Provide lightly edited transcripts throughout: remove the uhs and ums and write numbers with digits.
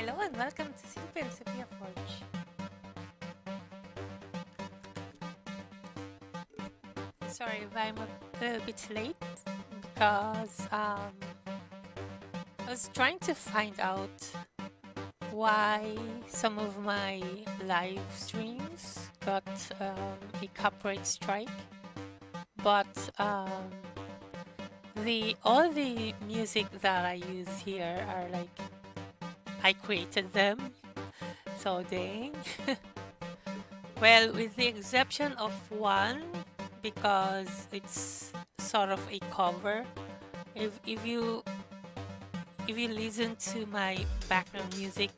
Hello and welcome to Sylpi Sophia Forge. Sorry if I'm a little bit late because I was trying to find out why some of my live streams got a copyright strike, but all the music that I use here are like I created them, so dang. Well, with the exception of one, because it's sort of a cover. If you listen to my background music,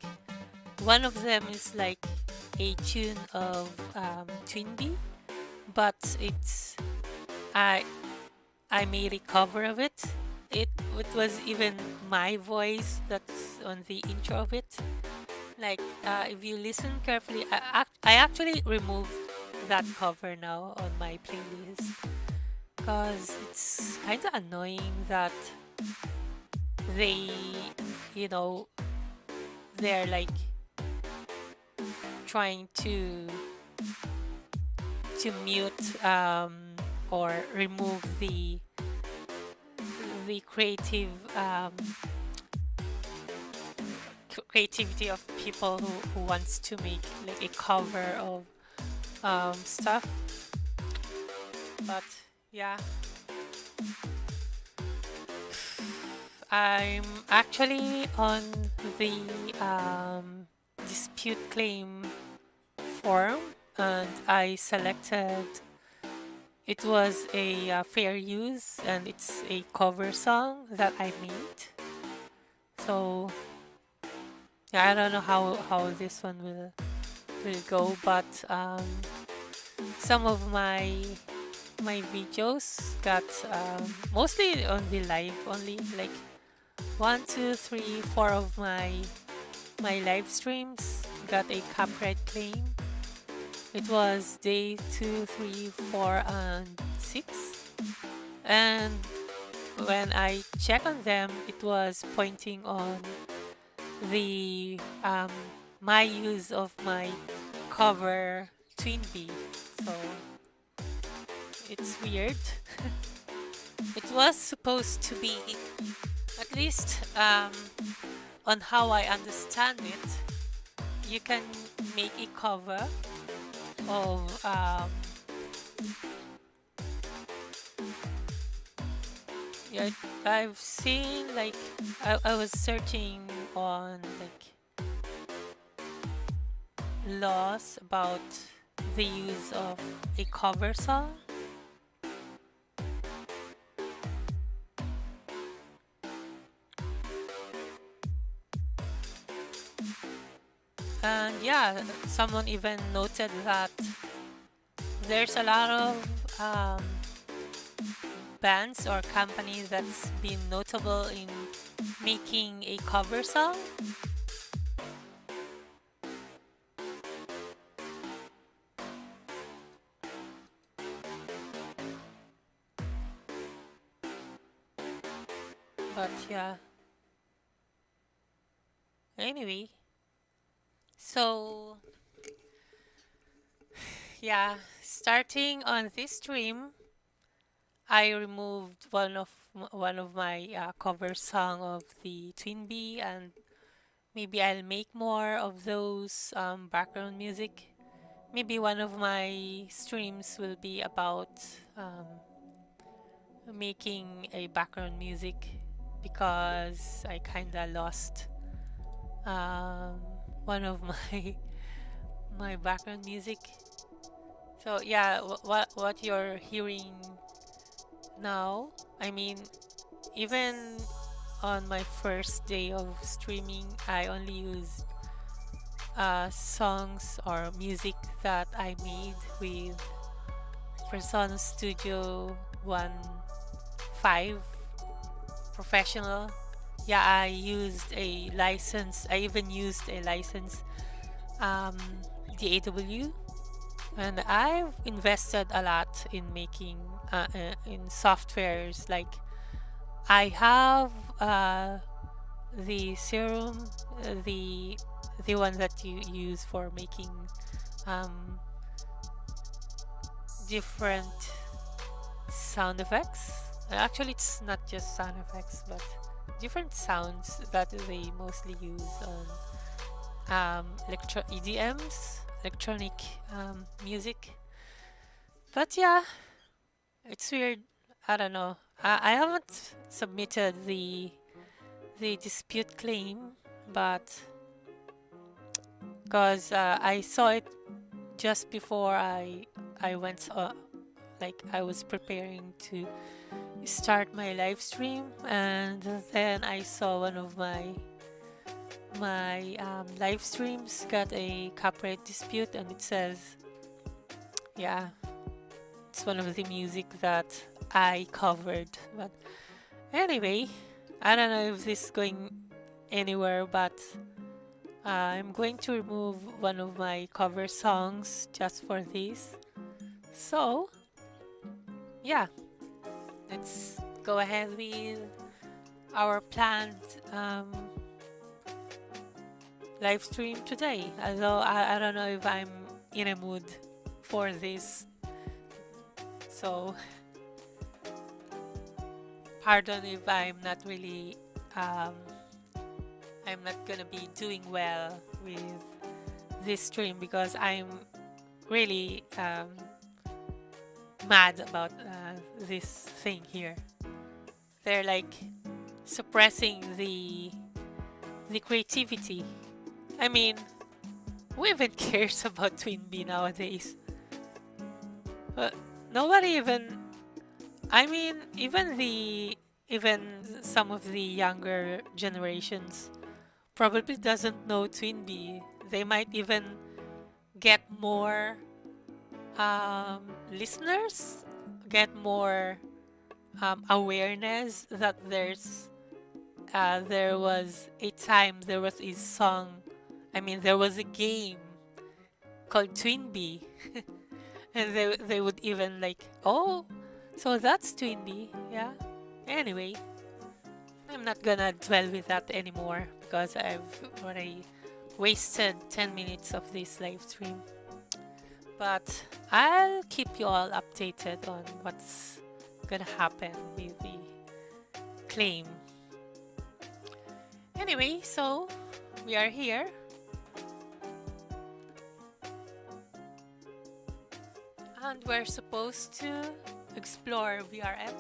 one of them is like a tune of Twinbee, but it's I made a cover of it. It was even my voice that's on the intro of it. Like if you listen carefully, I actually removed that cover now on my playlist because it's kind of annoying that they, you know, they're like trying to mute or remove the creative creativity of people who wants to make like a cover of stuff. But yeah, I'm actually on the dispute claim form, and I selected it was a fair use, and it's a cover song that I made. So yeah, I don't know how this one will go, but some of my videos got mostly on the live only, like 1, 2, 3, 4 of my live streams got a copyright claim. It was day 2, 3, 4, and 6, and when I check on them, it was pointing on the my use of my cover Twinbee. So it's weird. It was supposed to be, at least on how I understand it, you can make a cover of yeah, I've seen, like I was searching on like laws about the use of a cover song. And yeah, someone even noted that there's a lot of bands or companies that's been notable in making a cover song. But yeah. Anyway. So yeah, starting on this stream, I removed one of my cover song of the Twinbee, and maybe I'll make more of those background music. Maybe one of my streams will be about making a background music, because I kinda lost one of my background music. So yeah, what you're hearing now, I mean, even on my first day of streaming, I only used songs or music that I made with Persona Studio 1.5 Professional. Yeah, I used a license. I even used a license, DAW, and I've invested a lot in making in softwares. Like I have the Serum, the one that you use for making different sound effects. Actually, it's not just sound effects, but different sounds that they mostly use on electro EDMs, electronic music. But yeah, it's weird. I don't know. I haven't submitted the dispute claim, but because I saw it just before I went like I was preparing to start my live stream, and then I saw one of my live streams got a copyright dispute, and it says, yeah, it's one of the music that I covered. But anyway, I don't know if this is going anywhere, but I'm going to remove one of my cover songs just for this. So, yeah, let's go ahead with our planned live stream today. Although I don't know if I'm in a mood for this. So, pardon if I'm not really, I'm not gonna be doing well with this stream because I'm really mad about this thing here. They're like suppressing the creativity. I mean, who even cares about Twin Bee nowadays? Nobody even. I mean, even some of the younger generations probably doesn't know Twin Bee. They might even get more listeners, get more awareness that there was a time there was a song. I mean, there was a game called Twin Bee, and they would even like, oh, so that's Twin Bee, yeah. Anyway, I'm not gonna dwell with that anymore because I've already wasted 10 minutes of this live stream. But I'll keep you all updated on what's gonna happen with the claim. Anyway, so we are here. And we're supposed to explore VRM.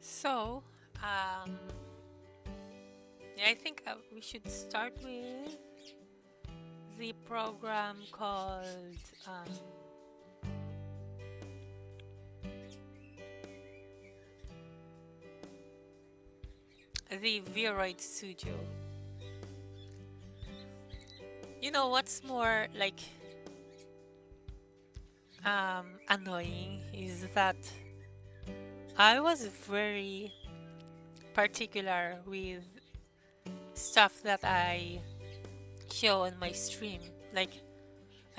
So, yeah, I think we should start with the program called the Viroid Studio. You know what's more like annoying is that I was very particular with stuff that I show on my stream. Like,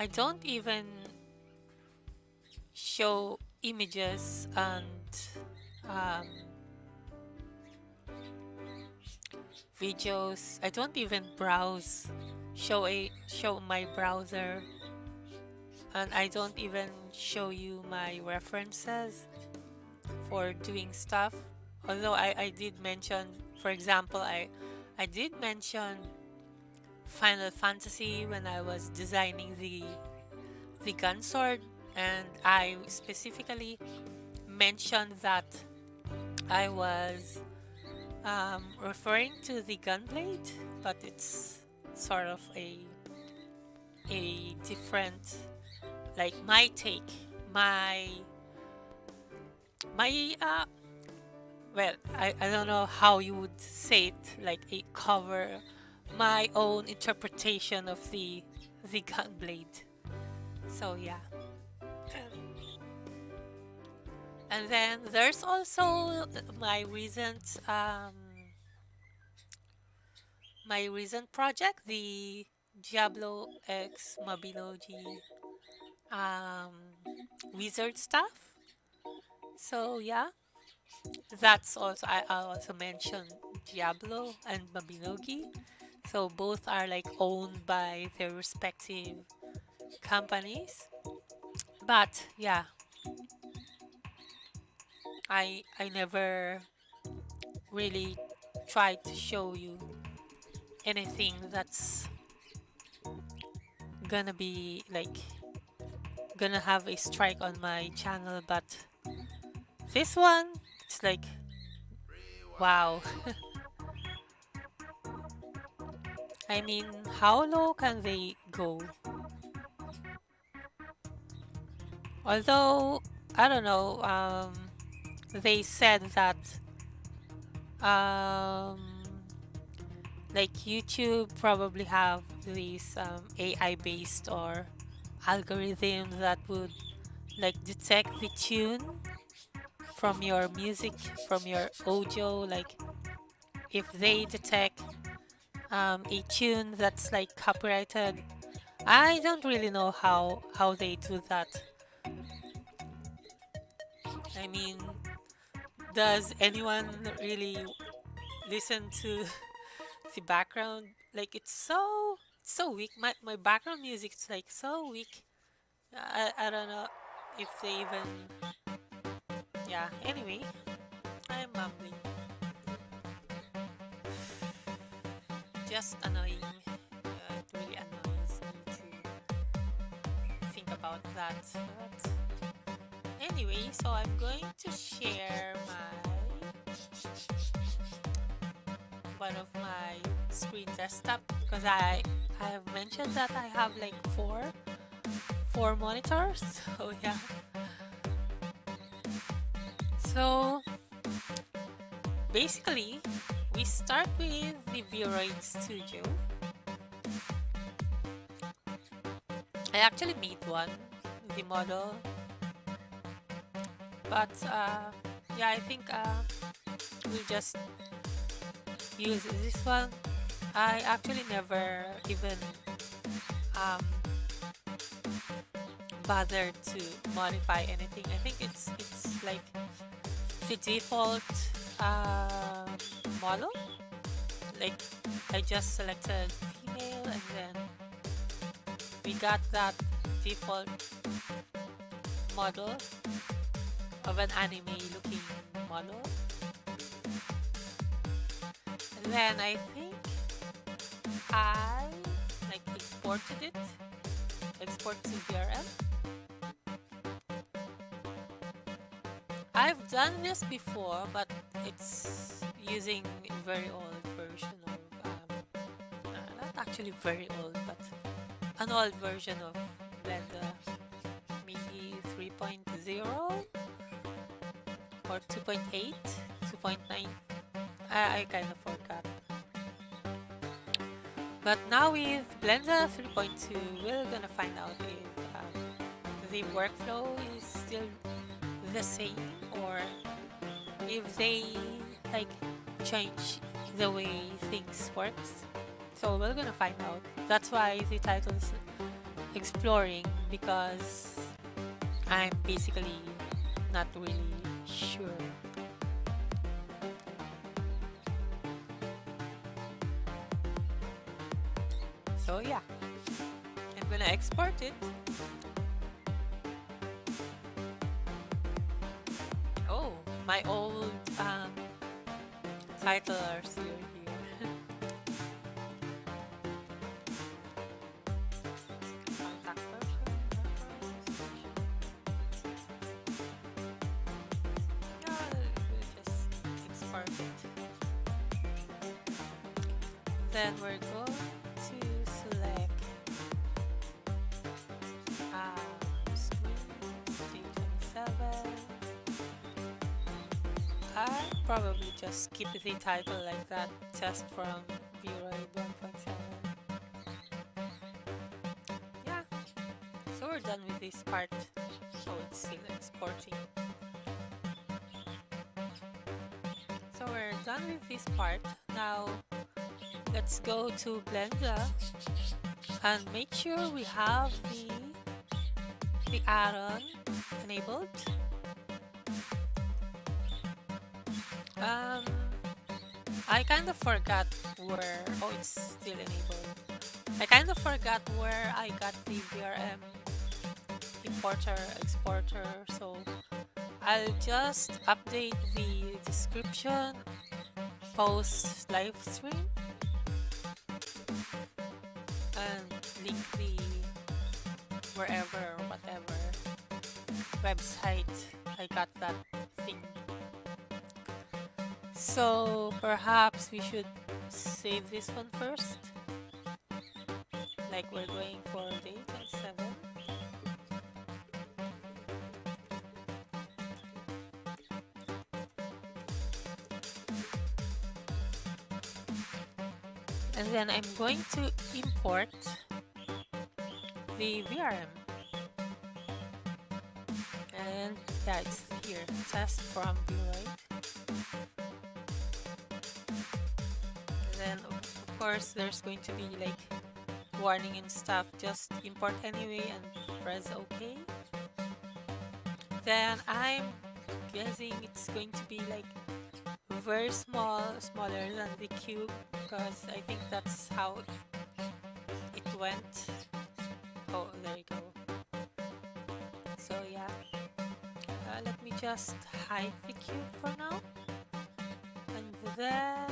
I don't even show images and videos. I don't even show my browser, and I don't even show you my references for doing stuff. Although I did mention, for example, I did mention Final Fantasy when I was designing the gun sword, and I specifically mentioned that I was referring to the gunblade, but it's sort of a different, like my take, my well, I don't know how you would say it, like a cover, my own interpretation of the gunblade. So yeah. And then there's also my recent my recent project, the Diablo X Mabinogi um, wizard stuff. So yeah, that's also I also mentioned Diablo and Mabinogi. So both are like owned by their respective companies. But yeah, I never really tried to show you anything that's gonna be like gonna have a strike on my channel, but this one, it's like wow. I mean, how low can they go? Although I don't know, they said that um like YouTube probably have these AI based or algorithm that would like detect the tune from your music, from your audio. Like if they detect a tune that's like copyrighted, I don't really know how they do that. I mean, does anyone really listen to the background? Like it's so weak. My background music is like so weak. I don't know if they even, yeah. Anyway, I'm mumbling. Just annoying. It really annoys me to think about that. But anyway, so I'm going to share one of my screen desktop because I have mentioned that I have like four monitors. So yeah. So basically, we start with the Viroid Studio. I actually made one, the model, but yeah, I think we just use this one. I actually never even um, bothered to modify anything. I think it's like the default model. Like I just selected female and then we got that default model of an anime looking model. And then I think I like exported it, export to VRM. I've done this before, but it's using a very old version of, not actually very old, but an old version of Blender, maybe 3.0 or 2.8, 2.9. I kind of forgot. But now with Blender 3.2, we're gonna find out if the workflow is still the same or if they like change the way things works. So we're gonna find out. That's why the title is exploring, because I'm basically not really sure. So yeah, I'm gonna export it. Oh, my old title are still here. Contact version, we'll just export it. Then we're going to select screen 327. I probably just skip the title like that, just from Viroid 1.7. Yeah, so we're done with this part. So it's still exporting. So we're done with this part. Now let's go to Blender and make sure we have the add-on enabled. Um, I kind of forgot where. Oh, it's still enabled. I kind of forgot where I got the VRM importer exporter, so I'll just update the description post live stream and link the wherever or whatever website I got that thing. So perhaps we should save this one first, like we're going for day 27. And then I'm going to import the VRM. And yeah, it's here, test from Viroid. And then of course there's going to be like warning and stuff, just import anyway and press OK. Then I'm guessing it's going to be like very smaller than the cube, because I think that's how it went. Oh, there you go. So yeah, let me just hide the cube for now, and then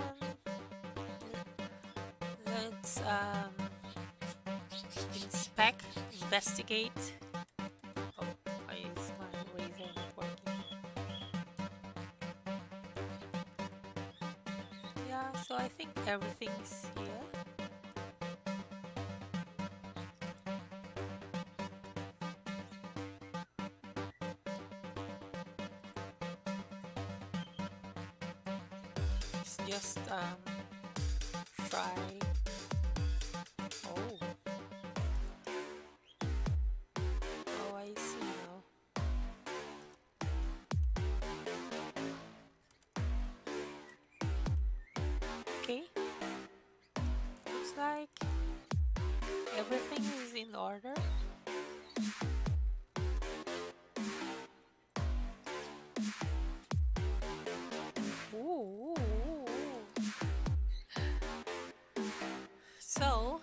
let's investigate. Oh, why is my razor not working? Yeah, so I think everything's here. Let's just try. Oh. Oh, I see now. Okay. Looks like everything is in order. Ooh. So,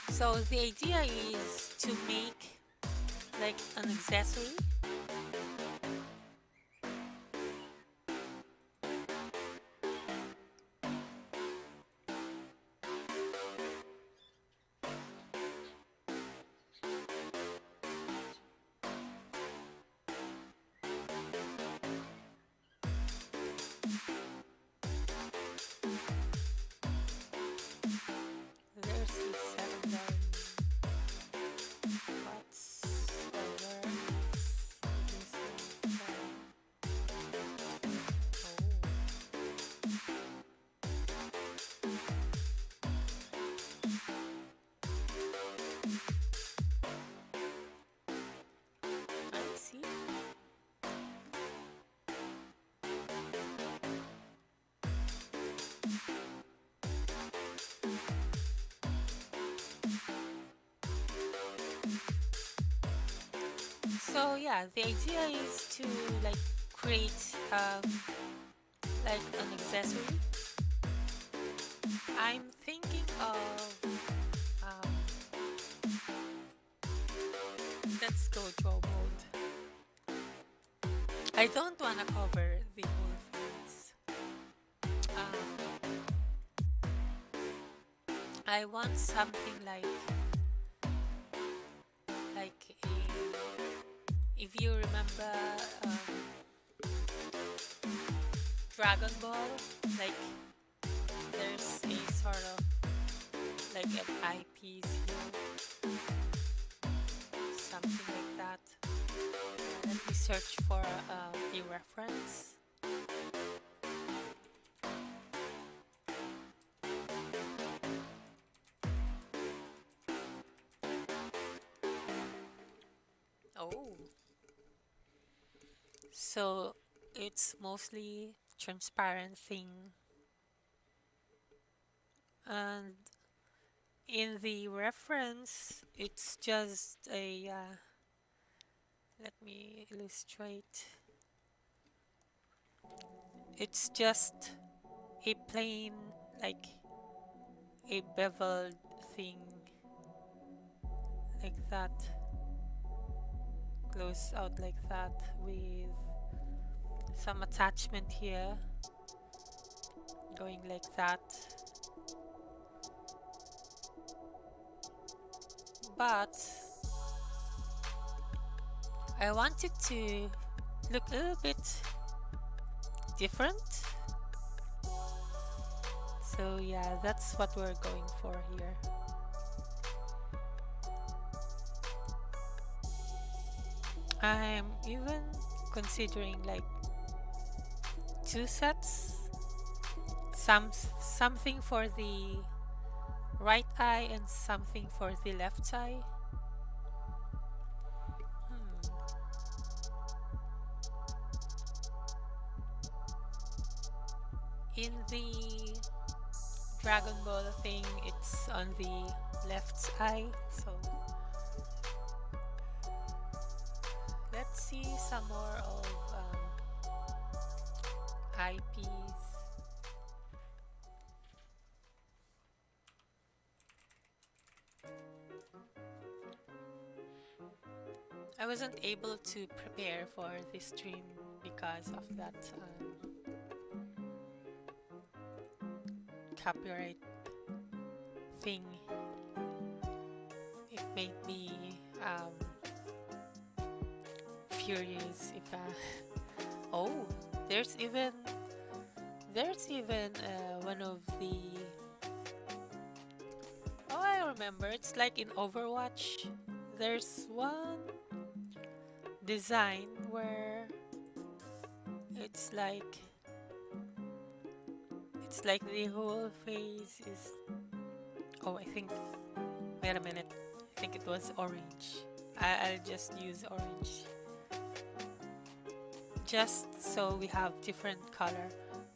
so the idea is to make like an accessory. There's the secondary. What's over this one? Oh, I see. So yeah, the idea is to like create like an accessory. I'm thinking of let's go draw mode. I don't want to cover the whole face. I want something like a, if you remember Dragon Ball, like there's a sort of like an eyepiece here, something like that. Let me search for a reference. Oh, so it's mostly transparent thing, and in the reference, it's just a. Let me illustrate. It's just a plain, like a beveled thing, like that, close out like that with some attachment here, going like that. But I want it to look a little bit different. So yeah, that's what we're going for here. I'm even considering like two sets. Something for the right eye and something for the left eye. In the Dragon Ball thing, it's on the left eye, so let's see some more of eyepiece. I wasn't able to prepare for this stream because of that copyright thing. It made me furious if oh, there's even one of the I remember, it's like in Overwatch, there's one design where it's like the whole face is I think, wait a minute, I think it was orange. I'll just use orange just so we have different color.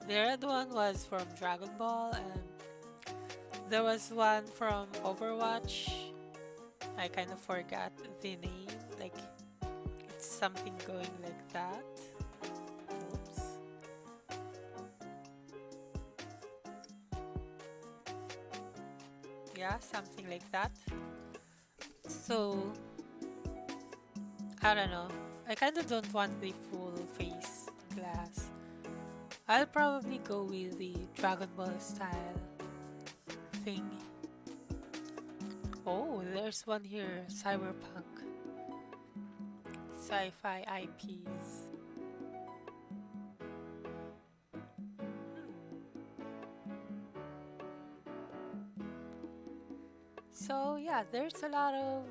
The red one was from Dragon Ball, and there was one from Overwatch. I kind of forgot the name, like it's something going like that. Oops. Yeah, something like that. So I don't know, I kind of don't want the full face glass. I'll probably go with the Dragon Ball style thing. Oh, there's one here, Cyberpunk. Sci-fi eyepiece. So yeah, there's a lot of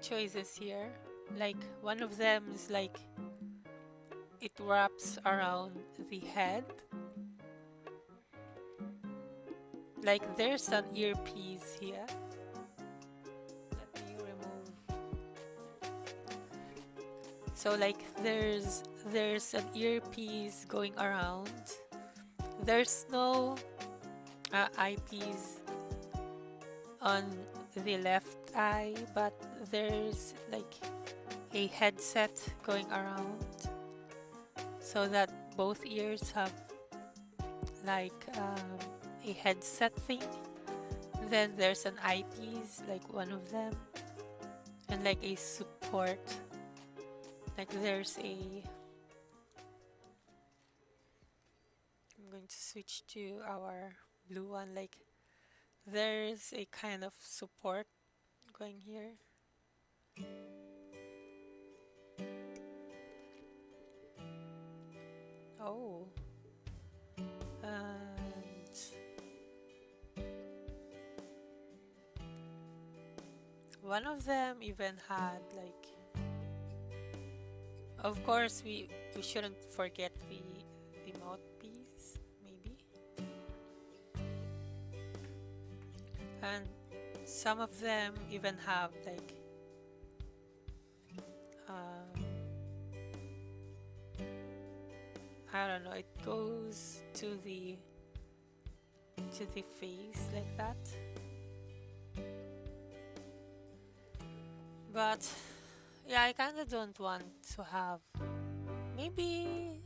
choices here. Like one of them is like it wraps around the head. Like there's an earpiece here. Let me remove. So like there's an earpiece going around. There's no eyepiece on the left eye, but there's like a headset going around so that both ears have like a headset thing. Then there's an eyepiece, like one of them, and like a support. Like there's a I'm going to switch to our blue one. Like there's a kind of support going here. Oh, and one of them even had like, of course we shouldn't forget the mouthpiece, maybe. And some of them even have like I don't know, it goes to the face like that. But yeah, I kind of don't want to have, maybe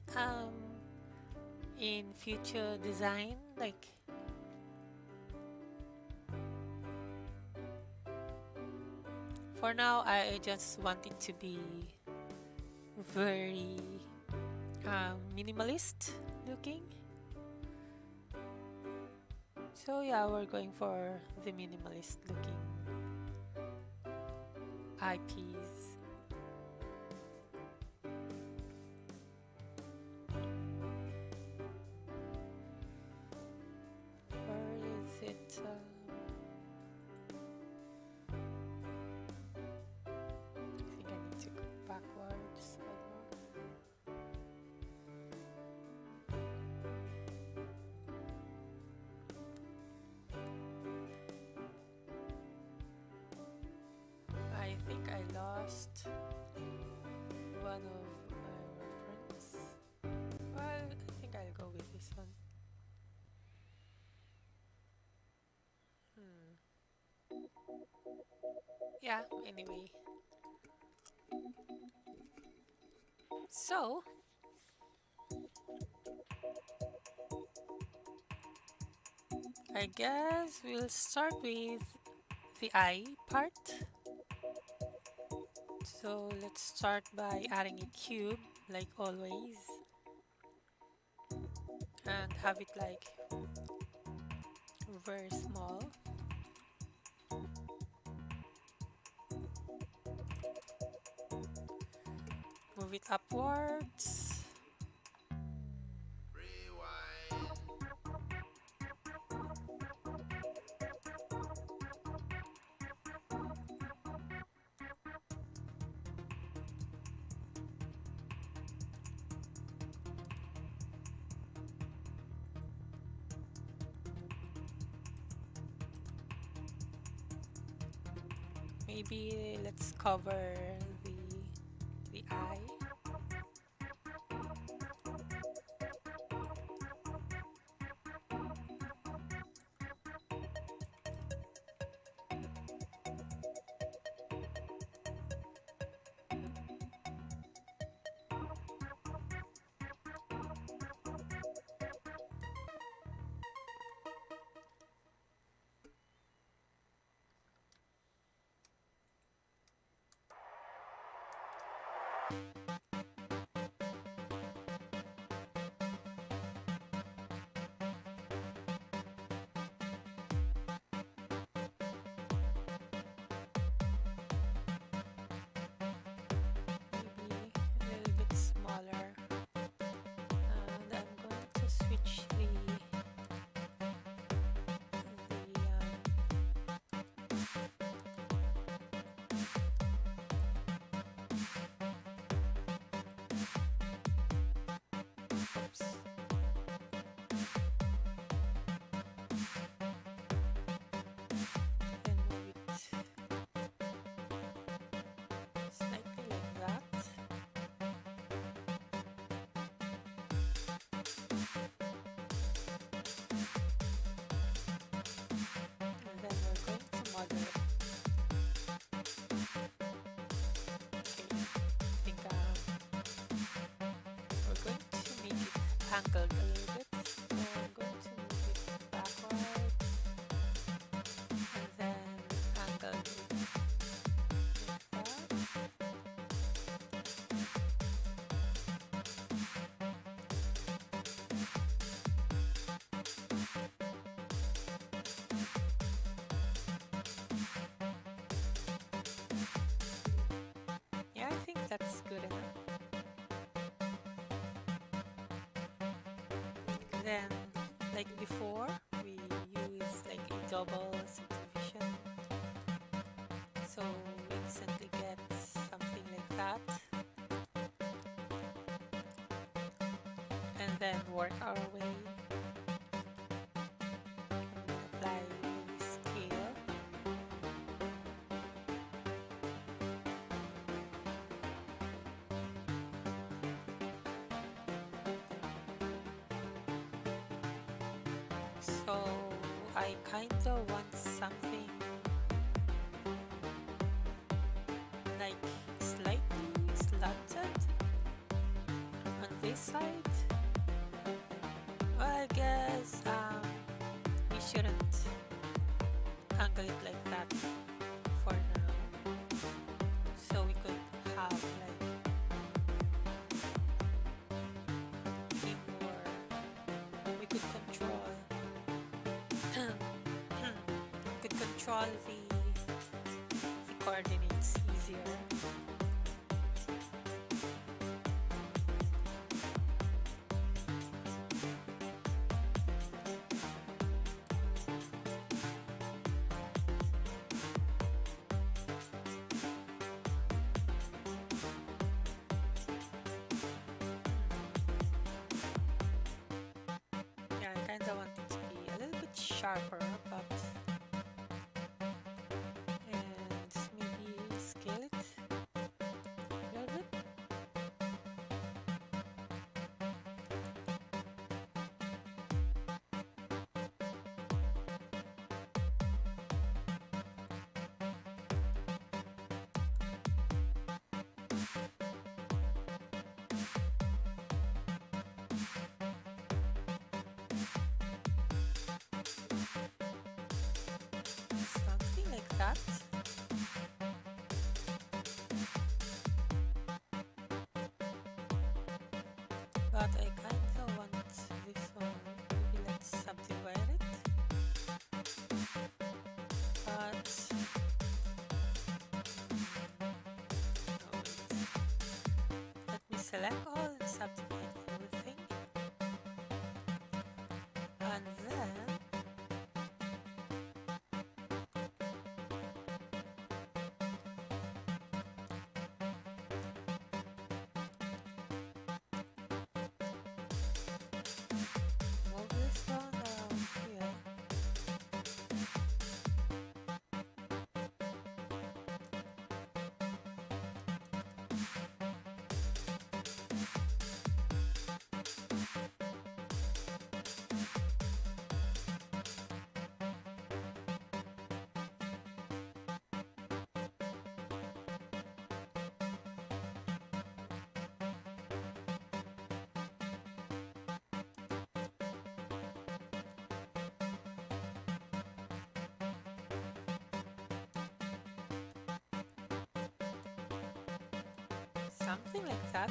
in future design, like for now I just want it to be very minimalist looking. So yeah, we're going for the minimalist looking eyepiece. Where is it? I think I need to go backwards. I think I lost one of my reference. Well, I think I'll go with this one. Yeah, anyway. So, I guess we'll start with the eye part. So let's start by adding a cube like always and have it like very small. Move it upwards. Maybe let's cover the eye. Maybe a little bit smaller. And I'm going to switch the oops. And move it slightly like that. And then we're going to model it. Okay, I think we're going to make it angled a little bit. So I'm going to move it backwards and then angled it like that. Yeah, I think that's good enough. Then, like before, we use like a double subdivision, so we instantly get something like that, and then work our way and apply scale. So I kinda want something like slightly slanted on this side. Well, I guess we shouldn't angle it like that for now. So we could have like be more, we could control we could control the coordinates easier. Yeah, I kinda want it to be a little bit sharper, but and maybe scale it a little bit. Something like that. But I kinda want this one. Maybe let's subdivide it. But no, let me select all and subdivide everything. And then move this one down here. Something like that.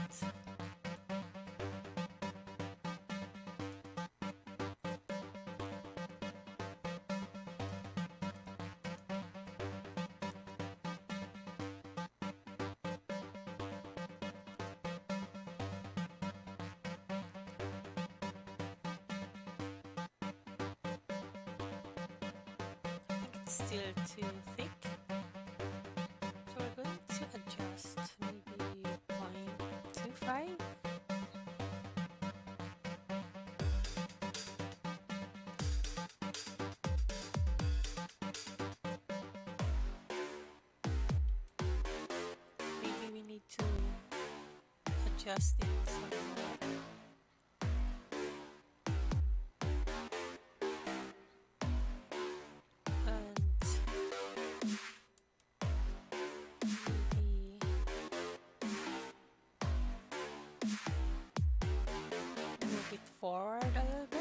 I think it's still too thick. So we're going to adjust maybe 0.25. Maybe we need to adjust it some more. And maybe move it forward a little bit.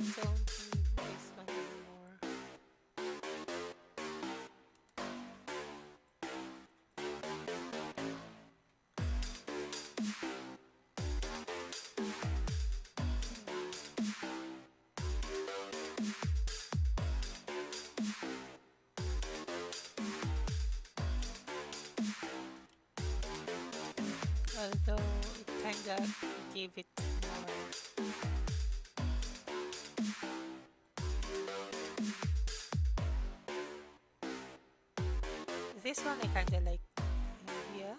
don't need this one anymore. Although it kinda gave it more. This one I kinda like here,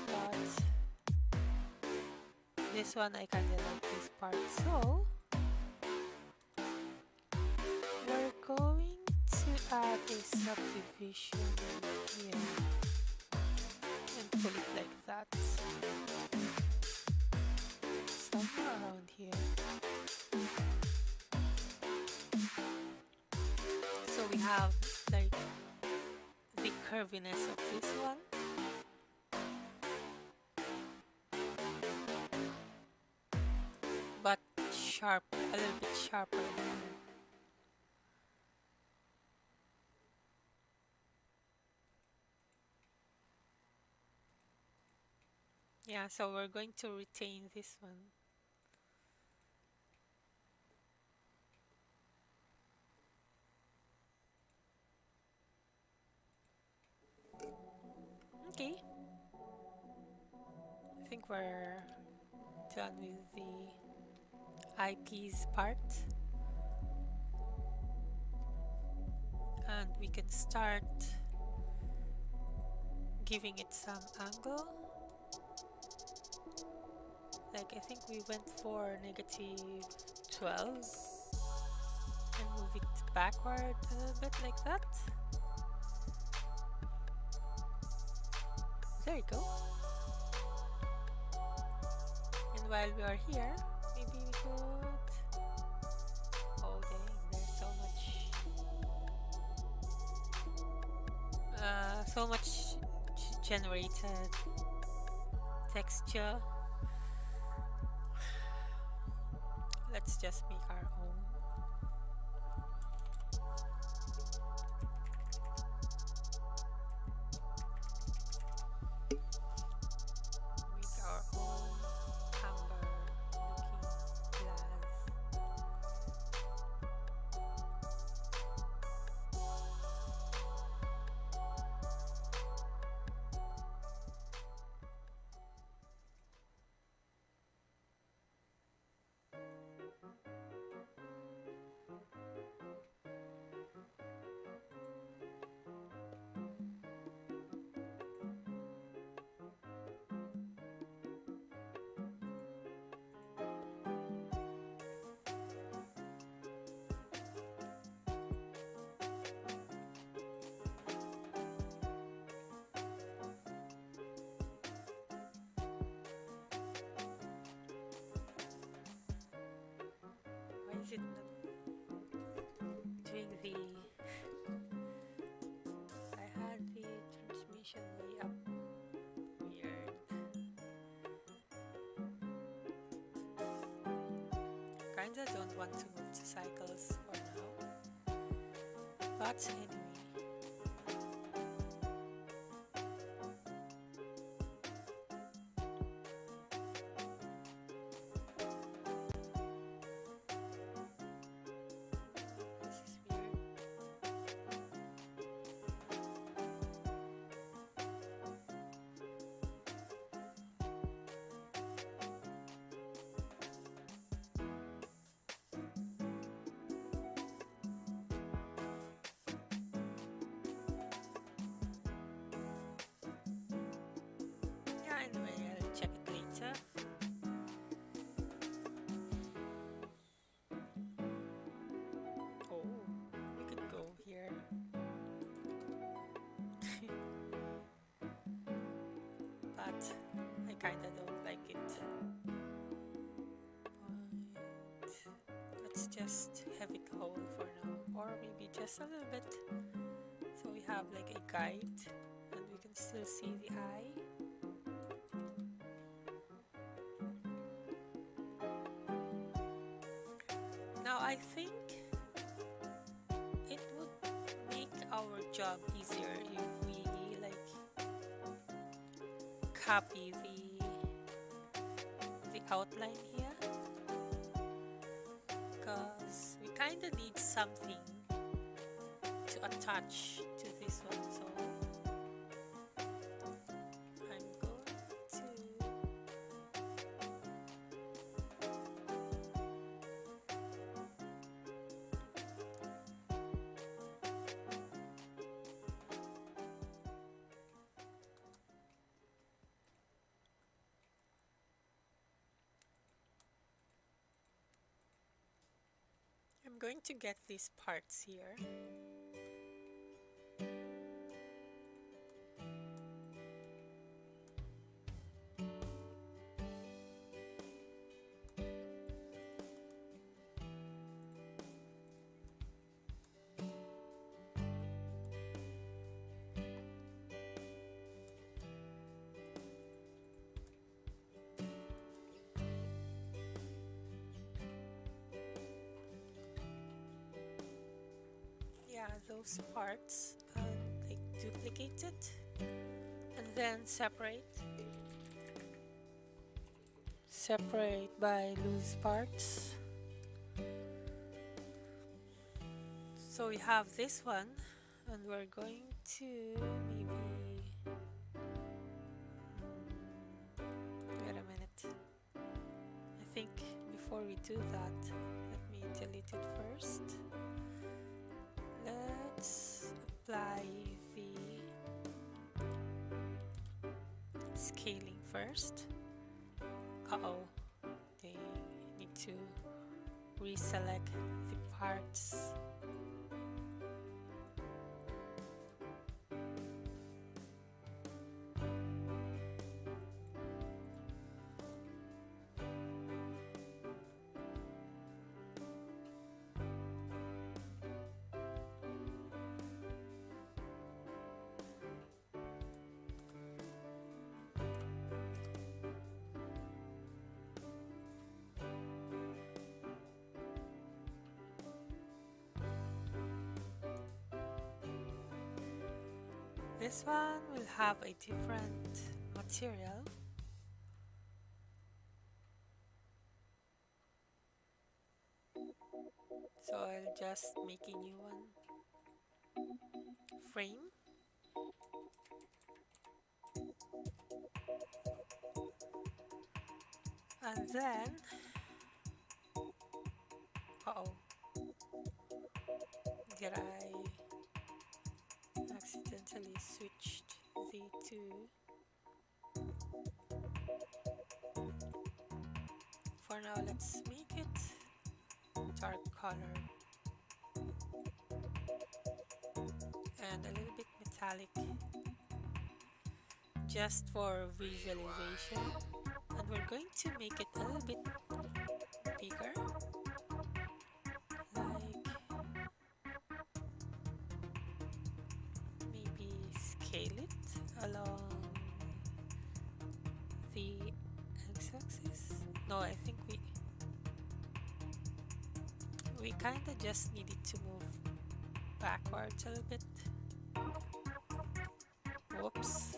but this one I kinda like this part. So we're going to add a subdivision here and pull it like that. Somewhere around here. So we have like the curviness of this one. But sharp, a little bit sharper. Yeah, so we're going to retain this one. Okay. I think we're done with the eyepiece part. And we can start giving it some angle. Like I think we went for -12 and move it backward a little bit like that. There you go. And while we are here, maybe we could... Oh dang, there's so much generated texture. Let's just make our own. Make our own amber looking glass. Why is it not doing the... I had the transmission way up. Weird. Kinda don't want to move to cycles for now. But anyway. This is weird. Yeah, anyway, I'll check it later. Oh, we could go here. But I kinda don't like it. But let's just have it whole for now. Or maybe just a little bit. So we have like a guide and we can still see the eye. Now I think it would make our job easier if we like copy the outline here, because we kind of need something to attach to this one. So I'm going to get these parts here. Yeah, those parts like duplicate it and then separate by loose parts. So we have this one, and we're going to maybe wait a minute. I think before we do that, let me delete it first. Let's apply the scaling first. Uh-oh, they need to reselect the parts. This one will have a different material. So I'll just make a new one. Frame. And then, uh-oh, did I accidentally switched the two? For now, let's make it dark color and a little bit metallic, just for visualization. And we're going to make it a little bit bigger, like maybe scale it along the x-axis. No, I think we kind of just need it to move backwards a little bit. Whoops.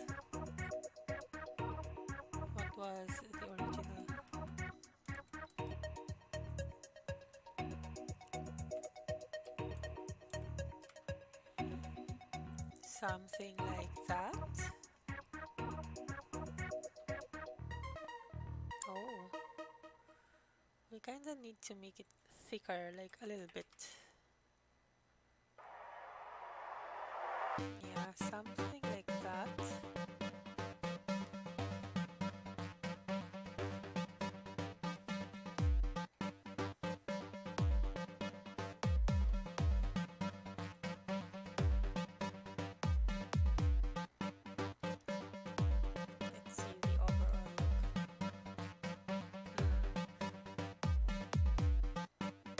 What was the original? Something like that. Oh. We kind of need to make it thicker, like a little bit. Yeah, something like that. Let's see the overall look. I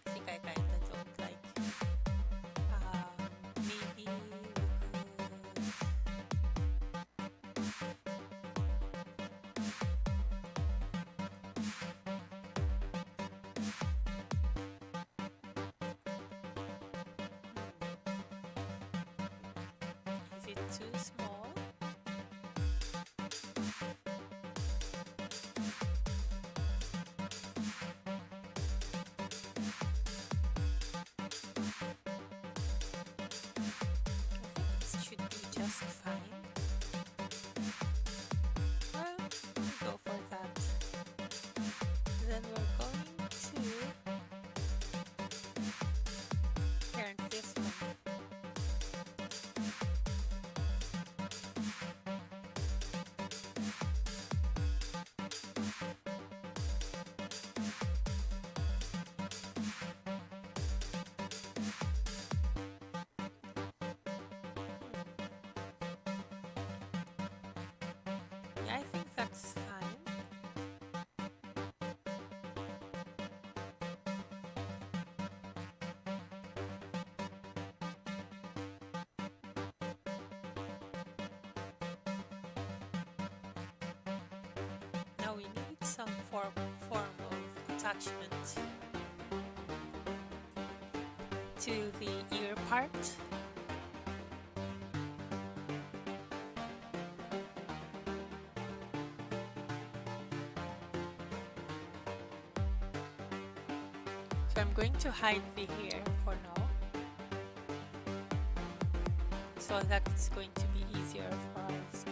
think I kind of don't like. Maybe we too small. I think it should be just fine. Well, we'll go for that. Then we're going to turn this one. Yeah, I think that's fine. Now we need some form of attachment to the ear part. So I'm going to hide the hair for now, so that it's going to be easier for us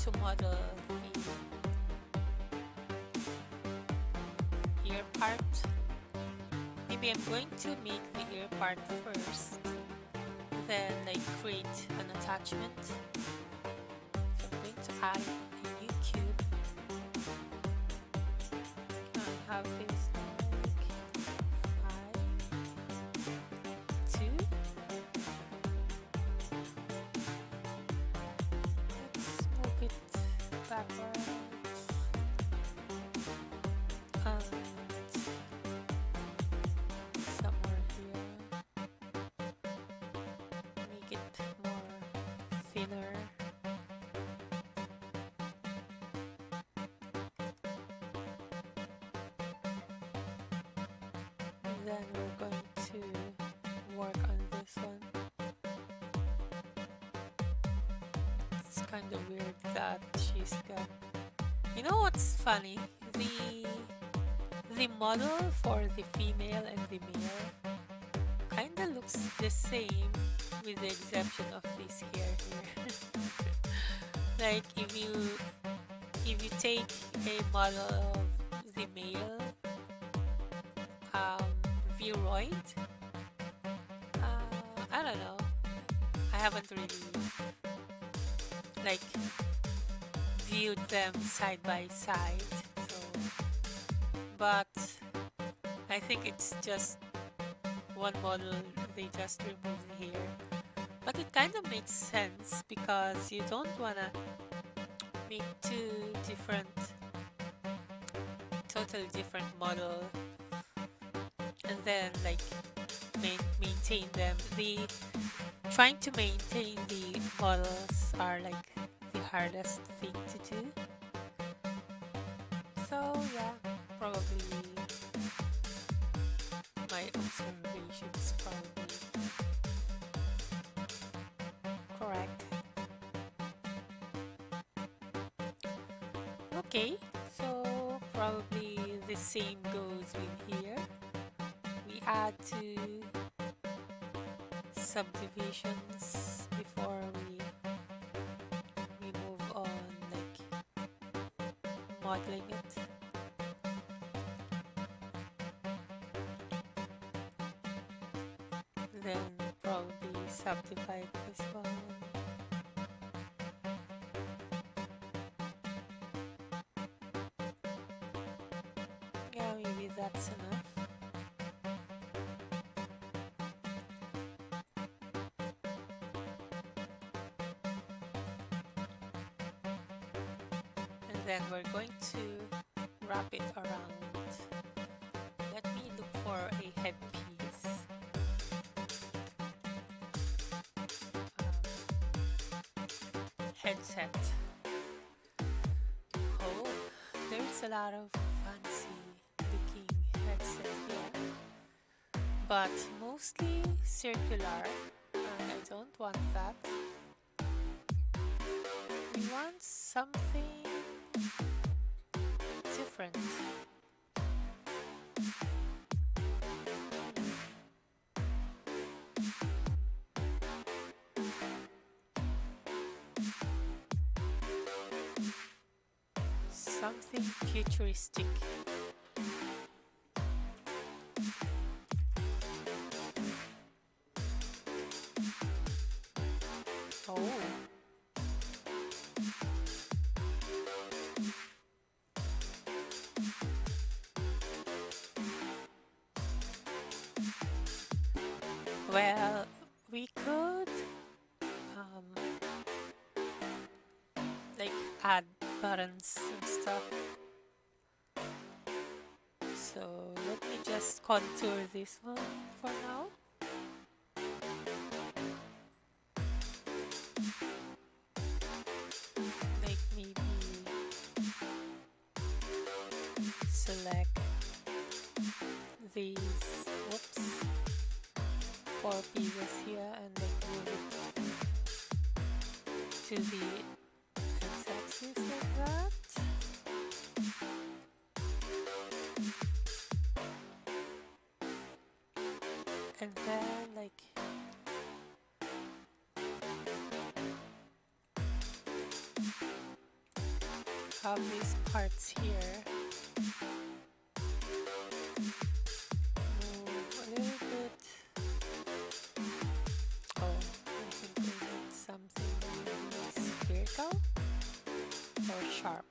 to model the ear part. Maybe I'm going to make the ear part first, then like create an attachment. So I'm going to add a new cube and have this like 5, 2. Let's move it backwards. Somewhere here. Make it more thinner. And then we're going to work on this one. It's kind of weird that she's got... You know what's funny? The model for the female and the male kinda looks the same with the exception of this hair here. Like if you take a model of the male Viroid, I don't know. I haven't really like viewed them side by side, so but I think it's just one model, they just remove the hair. But it kind of makes sense because you don't wanna make two different, totally different model and then like maintain them. Trying to maintain the models are like the hardest thing to do. So yeah, probably my observations probably correct. Okay, so probably the same goes with here. We add two subdivisions before we move on like modeling it. Then probably subdivide this one. Yeah, maybe that's enough. And then we're going to wrap it around. Let me look for a headpiece. Headset. Oh, there's a lot of fancy looking but mostly circular, and I don't want that. We want something different. Something futuristic. Oh. Well, we could like add buttons and stuff. So let me just contour this one for now. Like maybe select these, whoops, 4 pieces here and like move it to the x-axis like that. And then like have these parts here. Move a little bit. Oh, I think we need something really spherical or sharp.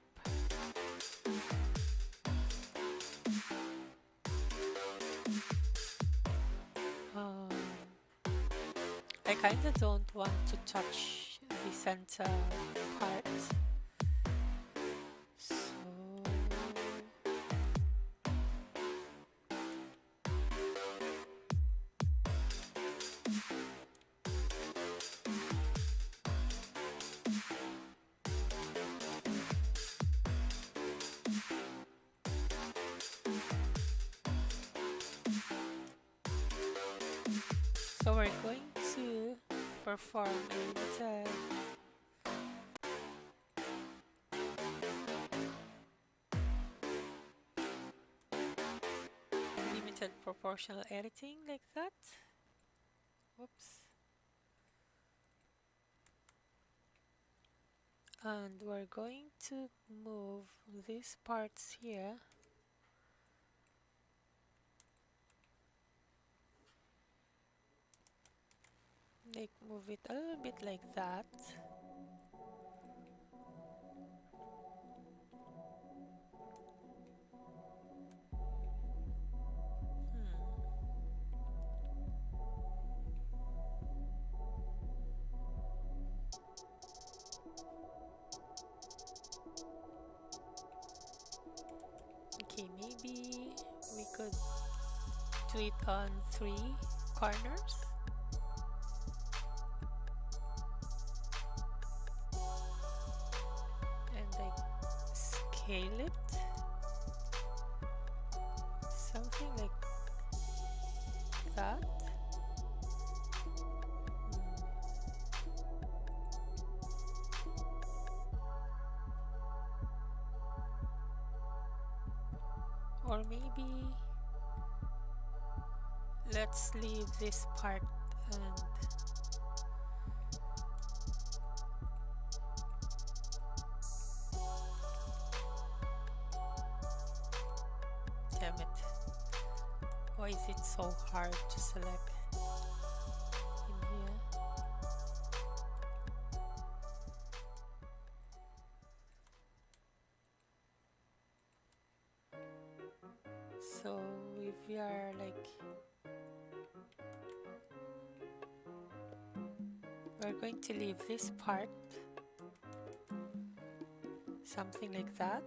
I kinda don't want to touch the center part. So we're going to perform a limited proportional editing like that. Whoops. And we're going to move these parts here. Like move it a little bit like that. Okay, maybe we could do it on 3 corners. And like scale it. Something like that. Or maybe let's leave this part and damn it. Why is it so hard to select in here? So if we are like, we're going to leave this part, something like that,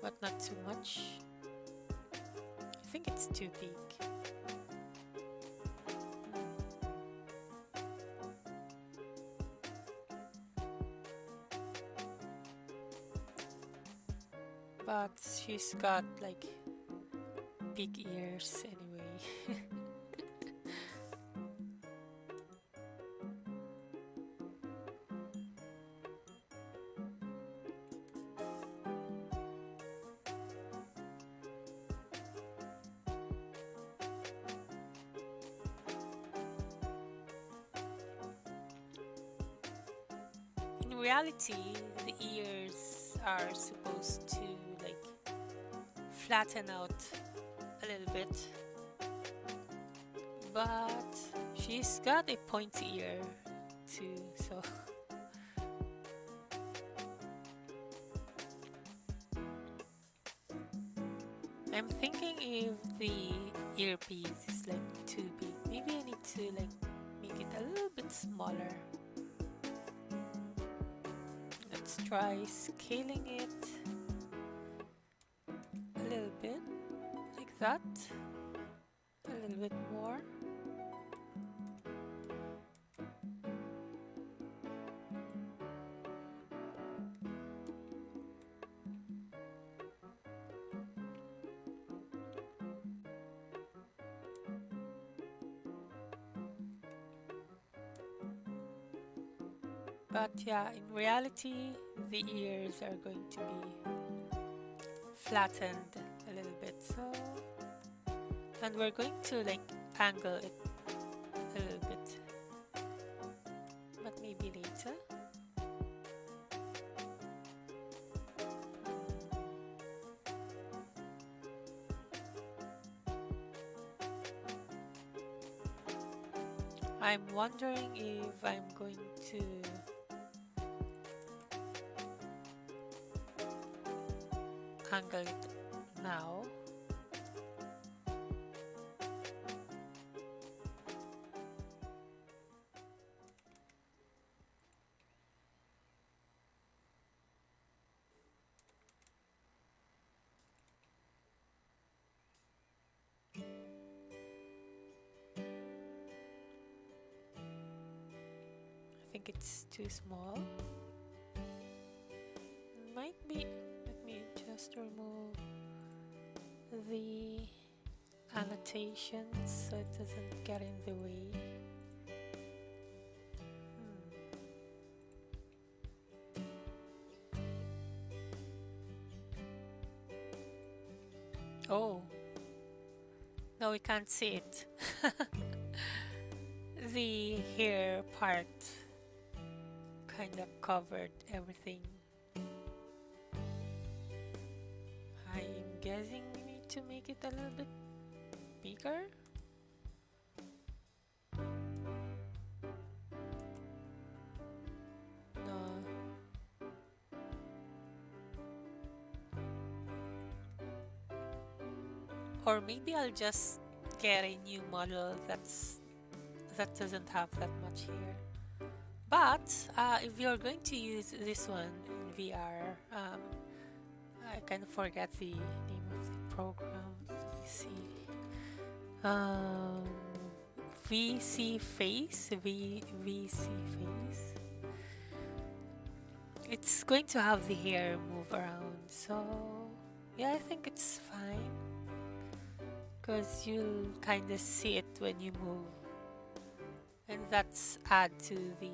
but not too much. I think it's too big. But she's got like big ears anyway. In reality, the ears are supposed to like flatten out a little bit, but she's got a pointy ear too, so I'm thinking if the earpiece is like too big, maybe I need to like make it a little bit smaller. Let's try scaling it a little bit, like that, a little bit more. But yeah, in reality, the ears are going to be flattened a little bit. So, and we're going to like angle it a little bit, but maybe later. I'm wondering if I'm going to angle it now. I think it's too small. Might be. Let me just remove the annotations so it doesn't get in the way. Oh, no, we can't see it. The hair part kind of covered everything. I'm guessing we need to make it a little bit bigger. No. Or maybe I'll just get a new model that doesn't have that much hair. But if you're going to use this one in VR, I kind of forget the name of the program. Let me see. VC Face. It's going to have the hair move around, so yeah, I think it's fine because you'll kind of see it when you move, and that's add to the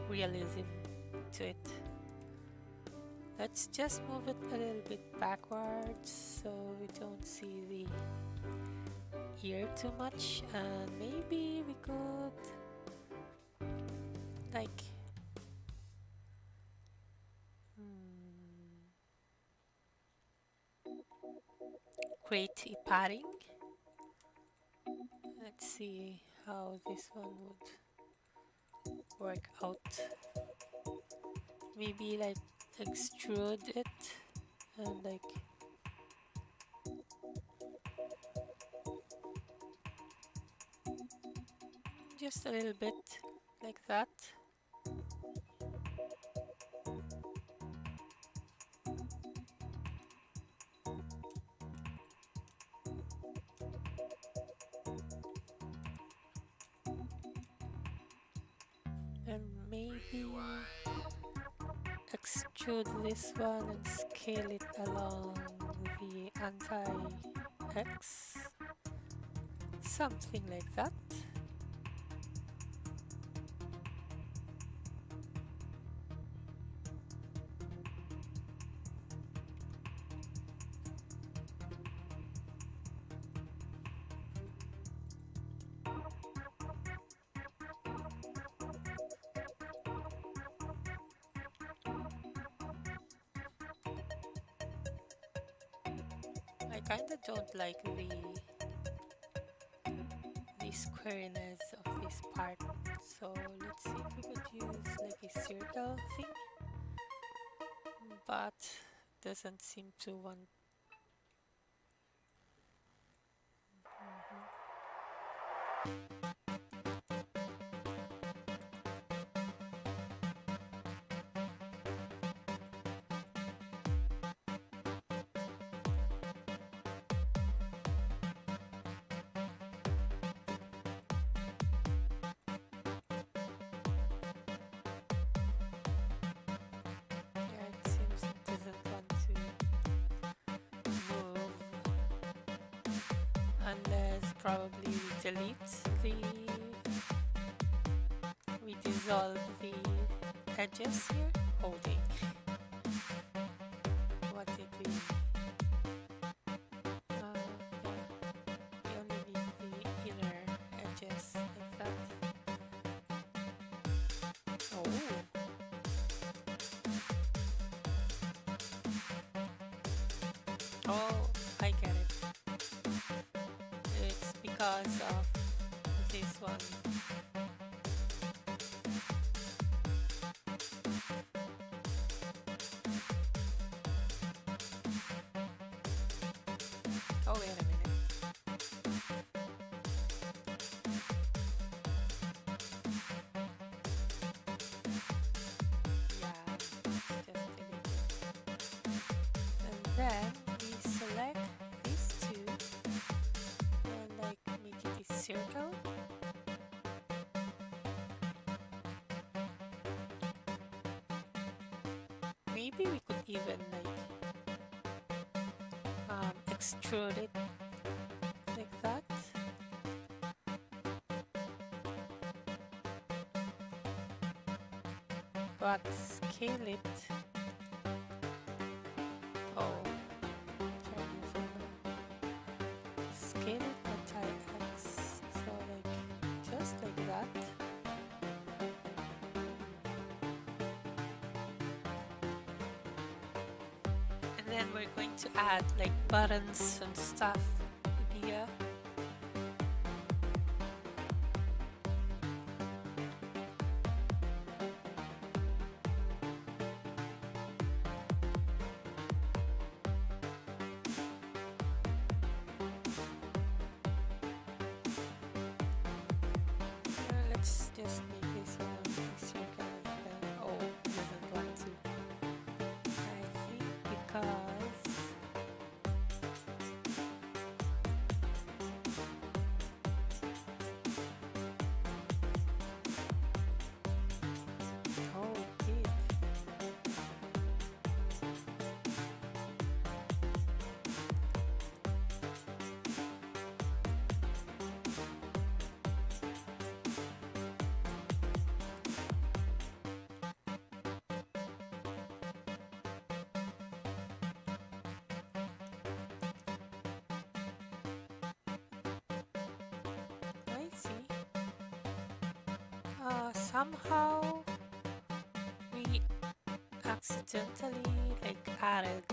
realism to it. Let's just move it a little bit backwards so we don't see the ear too much, and maybe we could like create a padding. Let's see how this one would work out. Maybe like extrude it and like just a little bit like that. And maybe extrude this one and scale it along the anti X, something like that. I kinda don't like the squareness of this part. So let's see if we could use like a circle thing, but doesn't seem to want. Yeah, it seems it doesn't want to move unless probably we dissolve the edges here. Oh dang. What did we yeah. We only need the inner edges like that. Oh. Oh, I get it. It's because of this one. Oh, wait a minute. Yeah, let's just delete it. And then we select these two and like make it a circle. Maybe we could even like extrude it like that. But scale it. Oh, scale it anti-X. So like just like that. And then we're going to add like buttons and stuff here. Let's just make this a circle as well. Oh, doesn't want to. I think because oh, it did. I see. Somehow we accidentally like added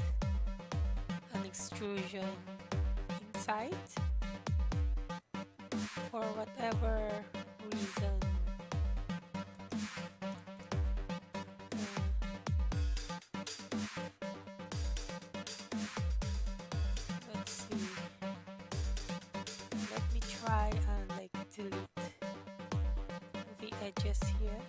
an extrusion inside for whatever reason. Let's see. Let me try and like delete the edges here.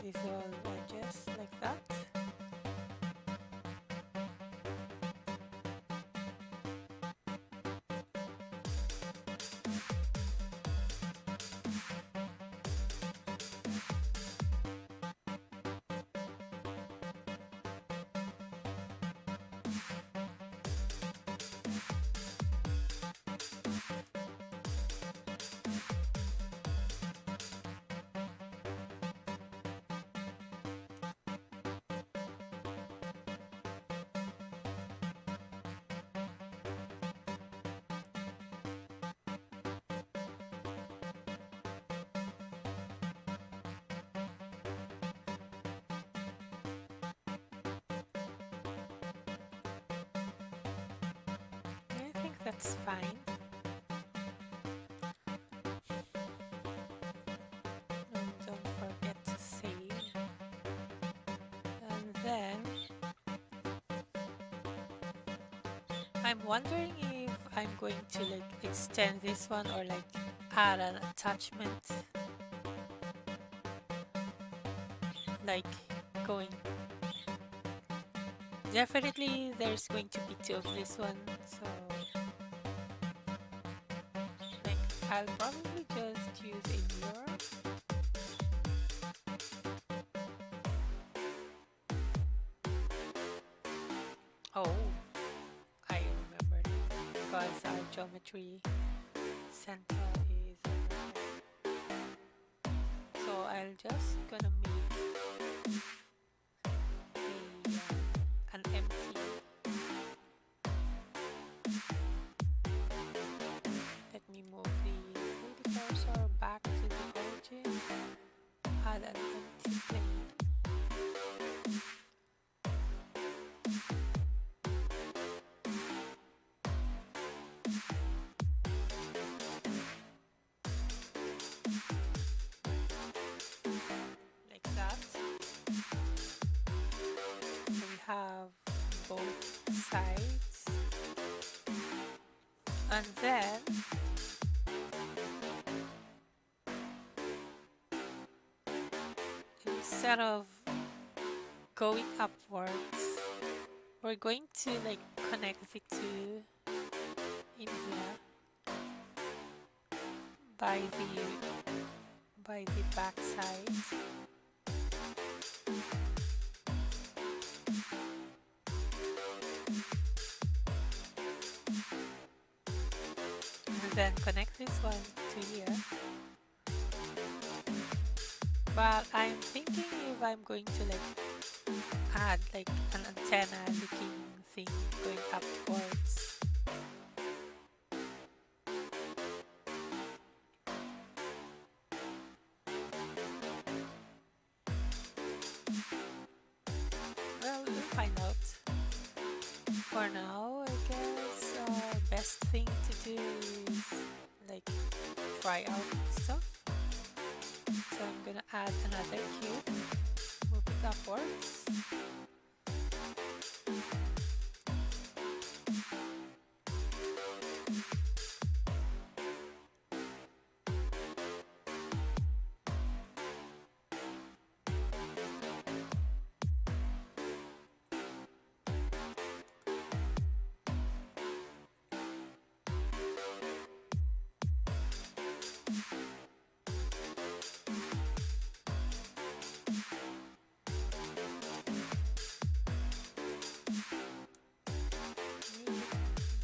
Dissolve edges like that. that's fine. And don't forget to save. And then I'm wondering if I'm going to like extend this one or like add an attachment, like going definitely there's going to be two of this one, so like I'll probably just use a mirror. Oh, I remember now because our geometry center is over there. So I'll just gonna make an empty. Let me move the 3D cursor back to the origin. Add an empty plane. Like that. So we have both sides. And then instead of going upwards, we're going to like connect the two in here by the back side. And then connect this one to here. But I'm thinking if I'm going to like add like an antenna looking thing going upwards. Well, we'll find out. For now, I guess best thing to do is like try out stuff. So I'm gonna add another cube, move it upwards.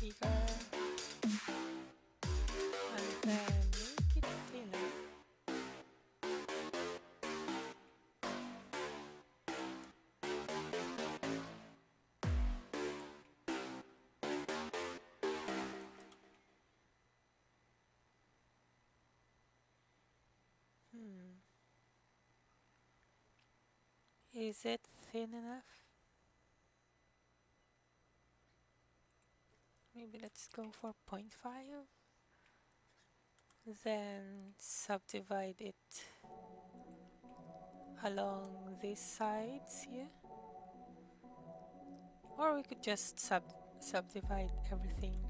Bigger and then make it thinner. Is it thin enough? Maybe let's go for 0.5. Then subdivide it along these sides here. Or we could just subdivide everything.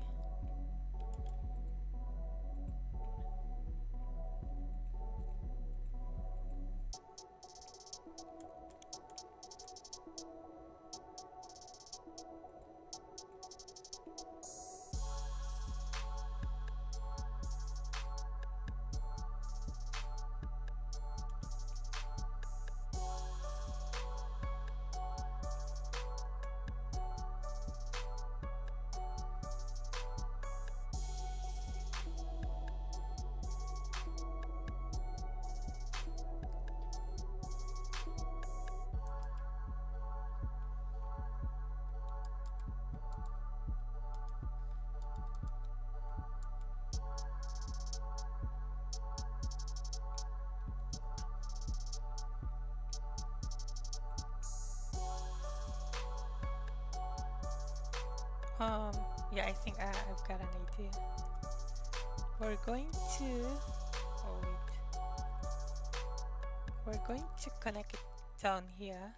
Yeah, I think I've got an idea. We're going to, oh wait, we're going to connect it down here.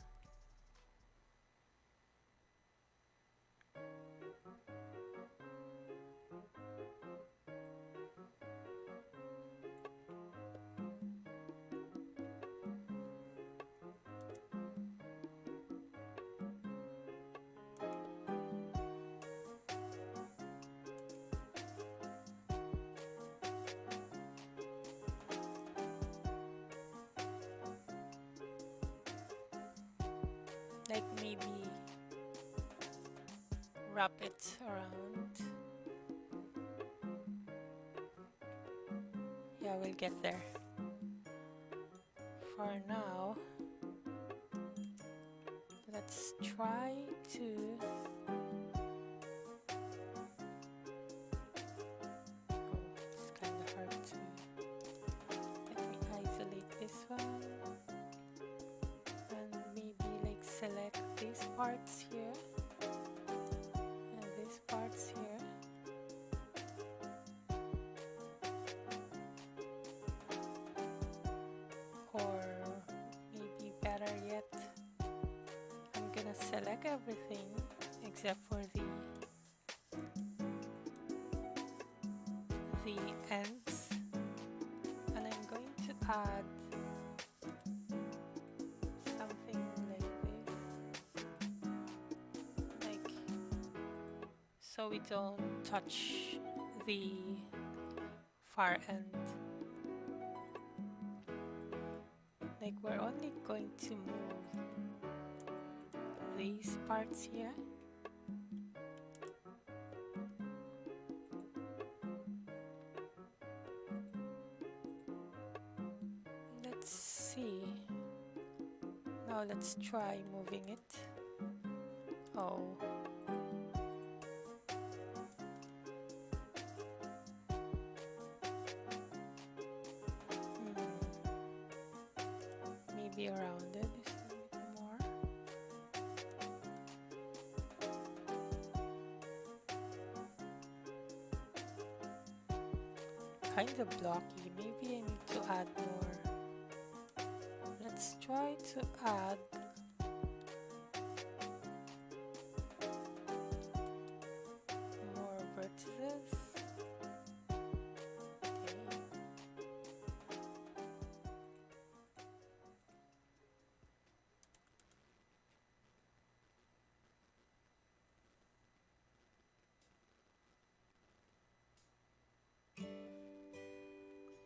Like maybe wrap it around. Yeah, we'll get there. For now, let's try to it's kind of hard to let me isolate this one and maybe like select these parts here and these parts here. Or maybe better yet, I'm gonna select everything except for the ends, and I'm going to add something like this, like so we don't touch the far end. Like we're only going to move these parts here. Let's see. Now let's try moving it. Oh. Maybe around it just a bit more. Kind of blocky. Maybe I need to add more. Let's try to add more vertices. Okay.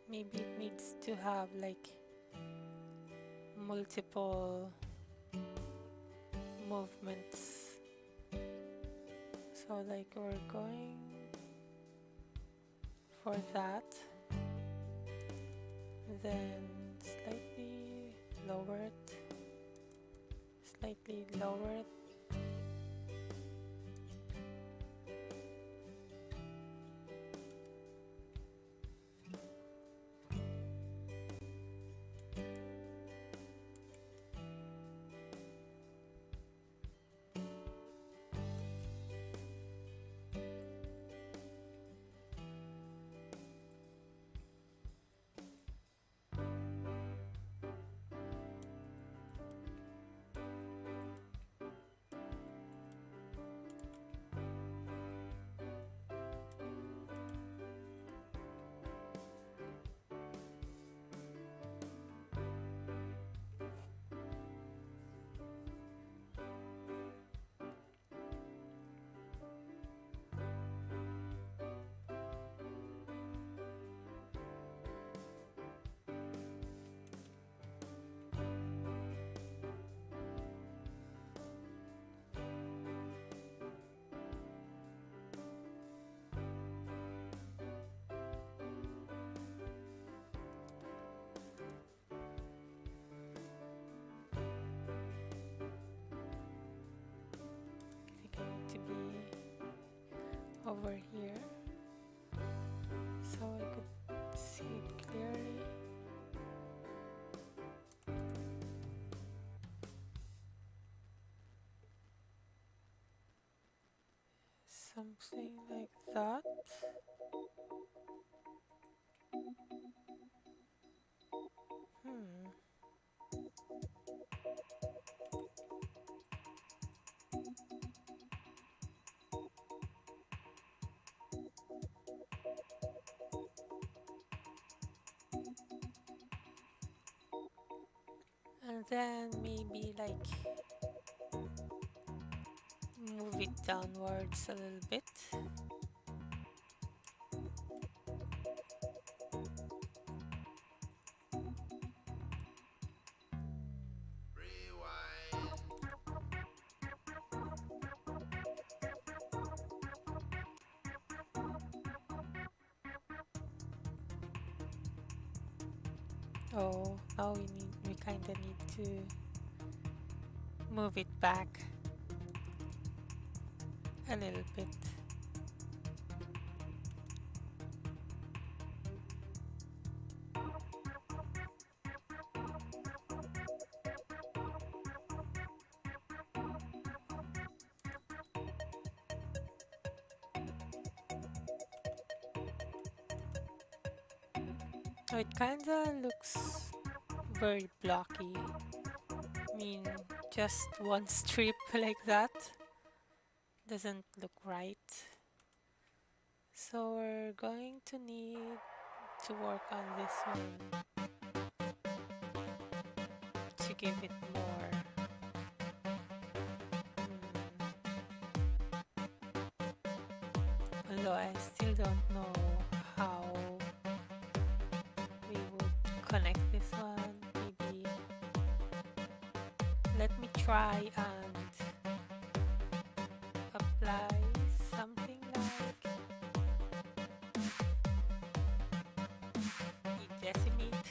Maybe it needs to have like multiple movements. So like we're going for that, then slightly lower it, slightly lower it. Over here so I could see it clearly. Something like that. Hmm. And then maybe like move it downwards a little bit. Oh, now we kind of need to move it back a little bit. Oh, it kind of looks very blocky. I mean, just one strip like that doesn't look right. So we're going to need to work on this one to give it more. Although I still don't know how we would connect this one. Maybe let me try and apply something like a decimate.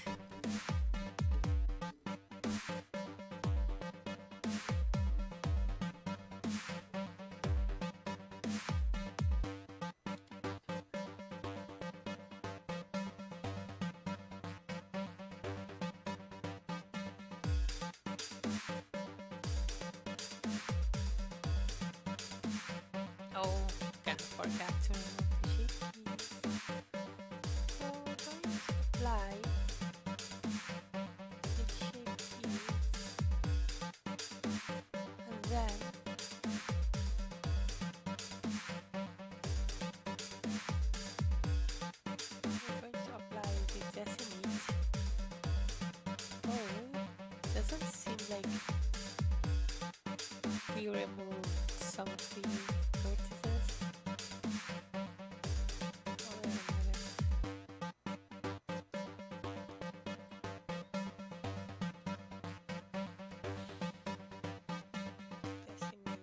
Oh, can't forget to remove the shape keys. So we're going to apply the shape keys and then we're going to apply the decimate. Oh, doesn't seem like we removed some of the vertices. Oh, wait a minute. Decimate.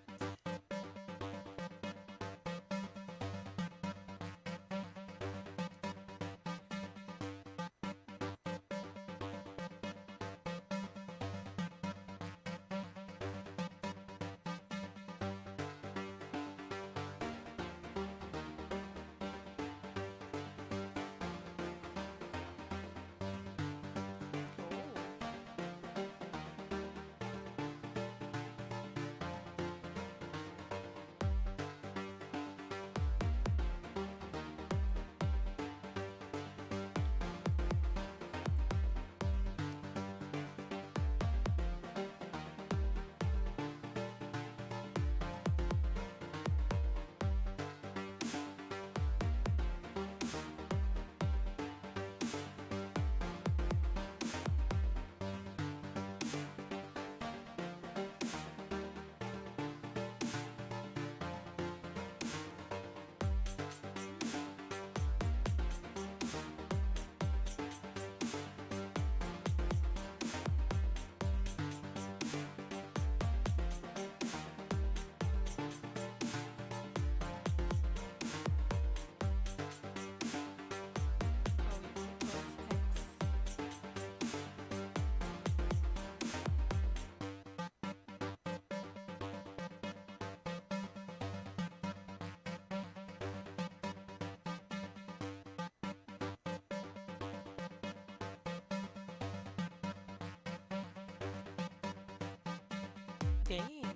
Dang.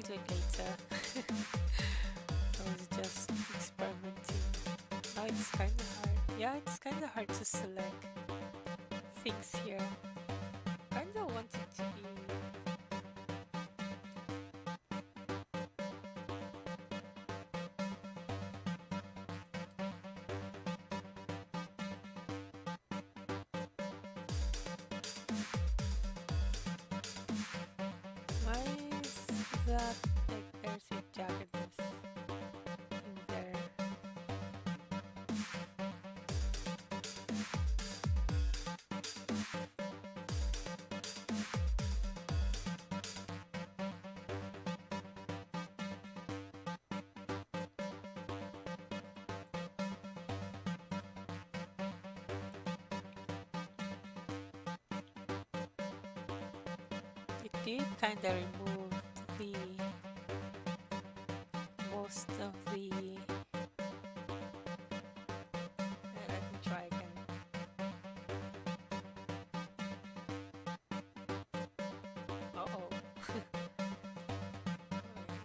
do it later. I was just experimenting. Oh, it's kind of hard. Yeah, it's kind of hard to select things here. Kind of want it to be. Why is that like there's a jaggedness in there? It did kind of remove the most of the. Let me try again. Uh-oh.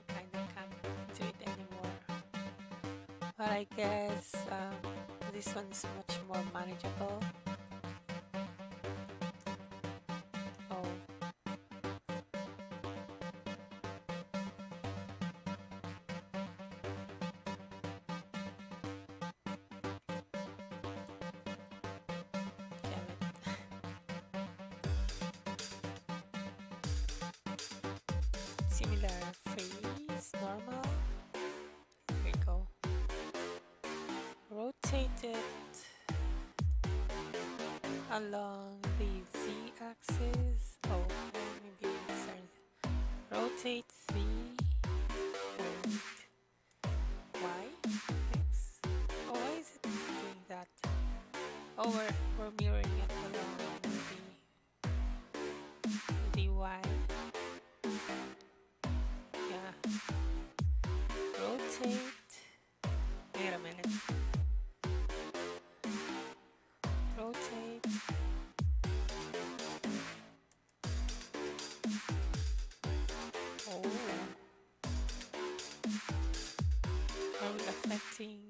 I kind of can't do it anymore. But I guess this one's much more manageable. Oh. Damn it. Similar freeze, normal. There we go. Rotate it along the z-axis. Oh, maybe sorry. Rotate z and y, x. Oh, why is it doing that? Oh, we're mirroring it along the y. Yeah. Rotate. Wait a minute. Rotate. Oh. Are we affecting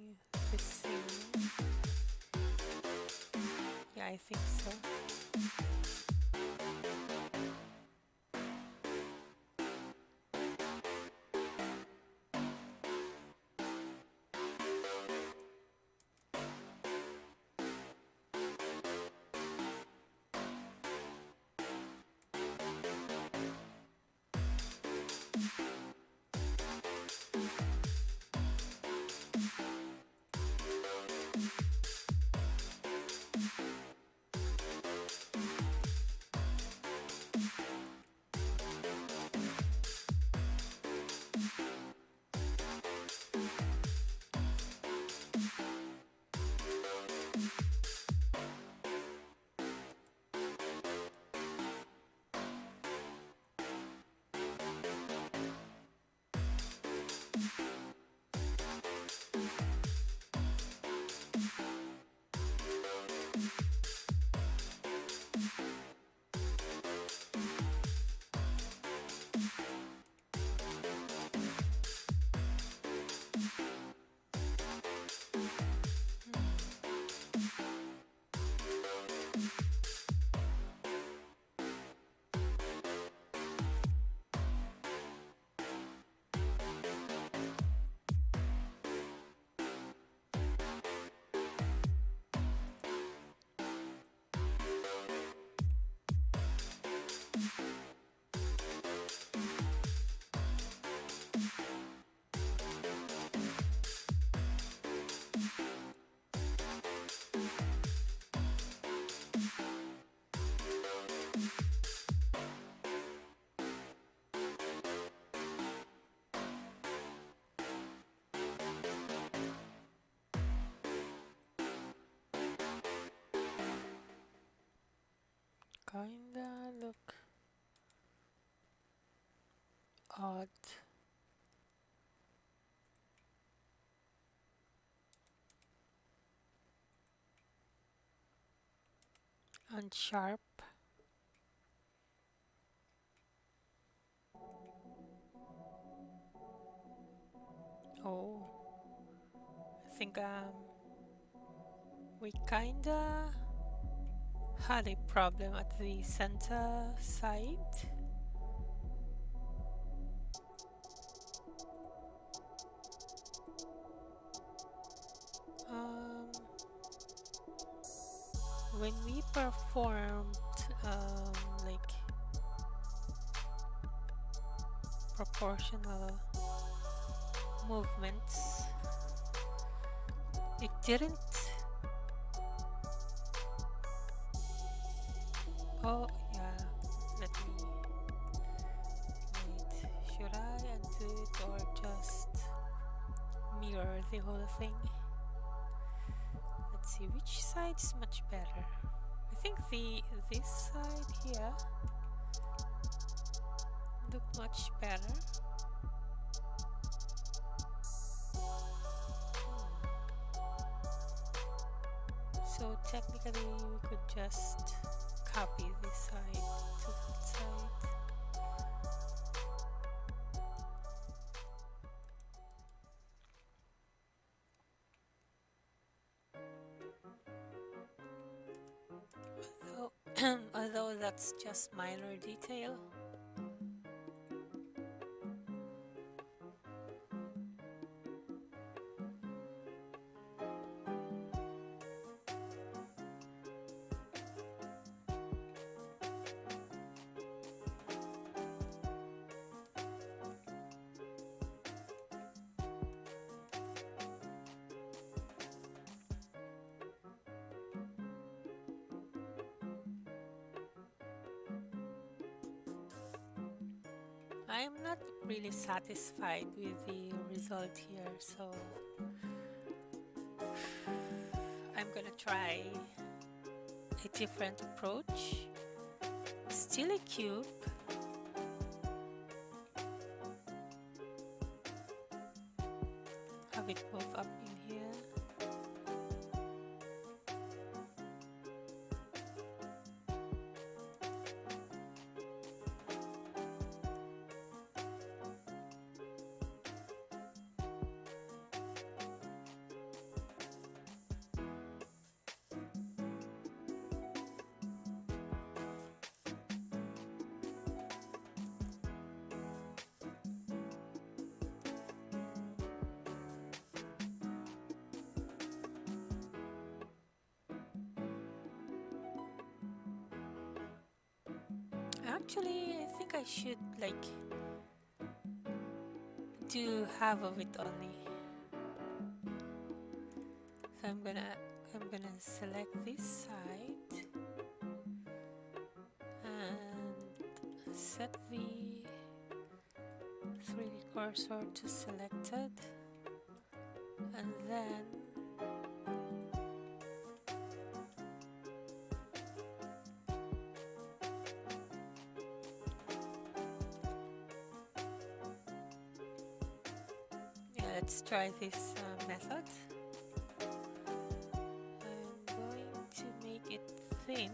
the scene? Yeah, I think so. Kinda look odd. And sharp. think we kinda had a problem at the center side. When we performed like proportional movements, it didn't. Oh yeah, let me wait. Should I undo it or just mirror the whole thing? Let's see which side is much better. I think this side here look much better. So technically we could just copy this side to that side. Although that's just minor detail. I'm not really satisfied with the result here, so I'm gonna try a different approach. Still a cube. Have it move up in here. Actually, I think I should like do half of it only. So I'm gonna select this side and set the 3D cursor to selected, and then let's try this method. I'm going to make it thin.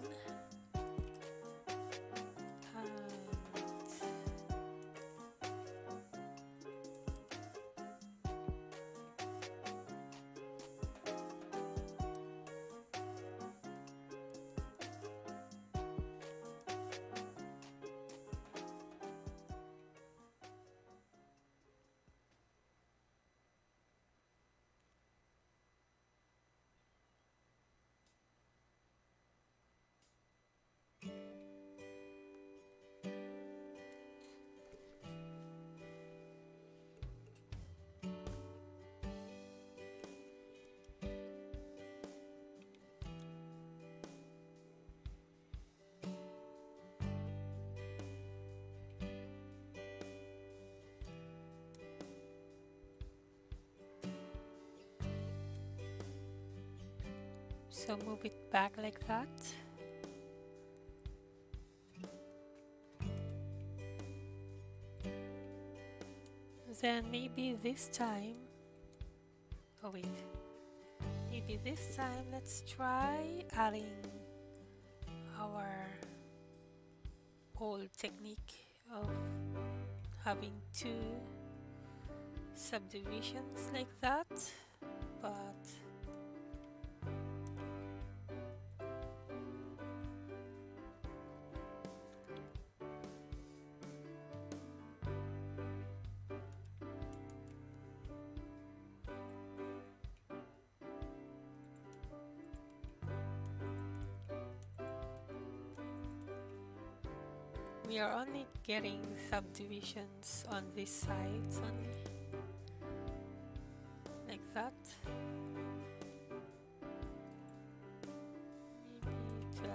So move it back like that. Then maybe this time, oh wait, maybe this time let's try adding our old technique of having two subdivisions like that, but we are only getting subdivisions on these sides only, like that. Maybe 12.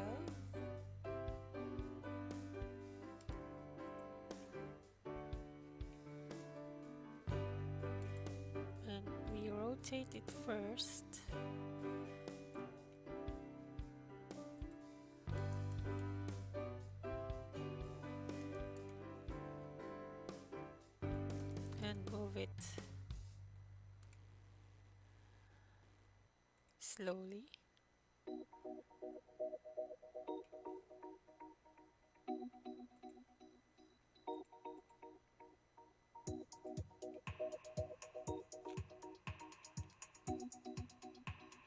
And we rotate it first. And move it slowly.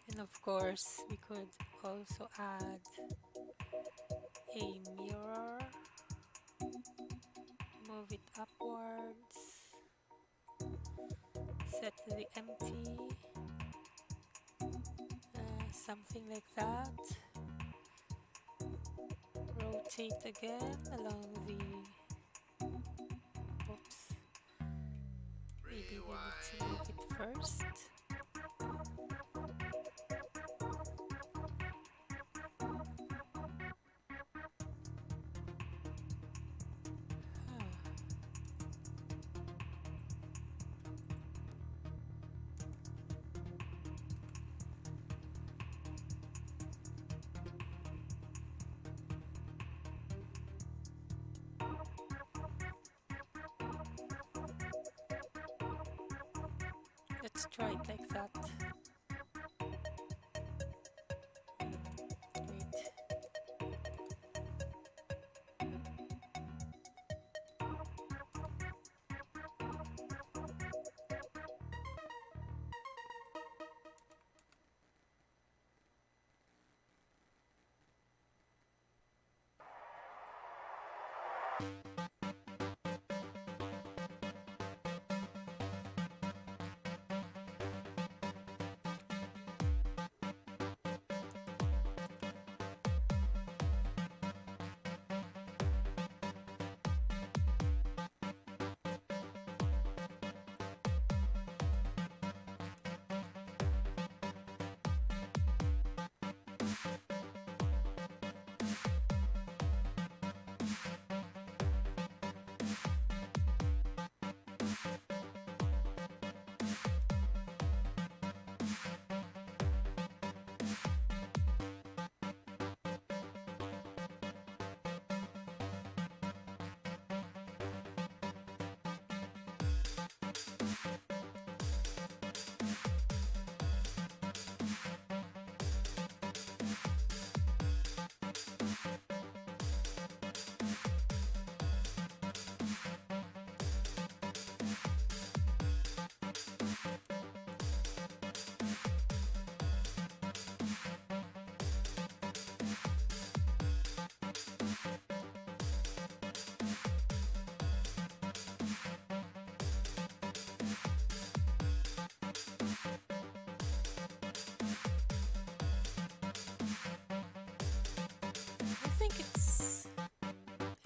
And of course, we could also add a mirror, move it upwards, set the empty, something like that. Rotate again along the, oops, maybe we need to make it first. Let's try it like that. Wait.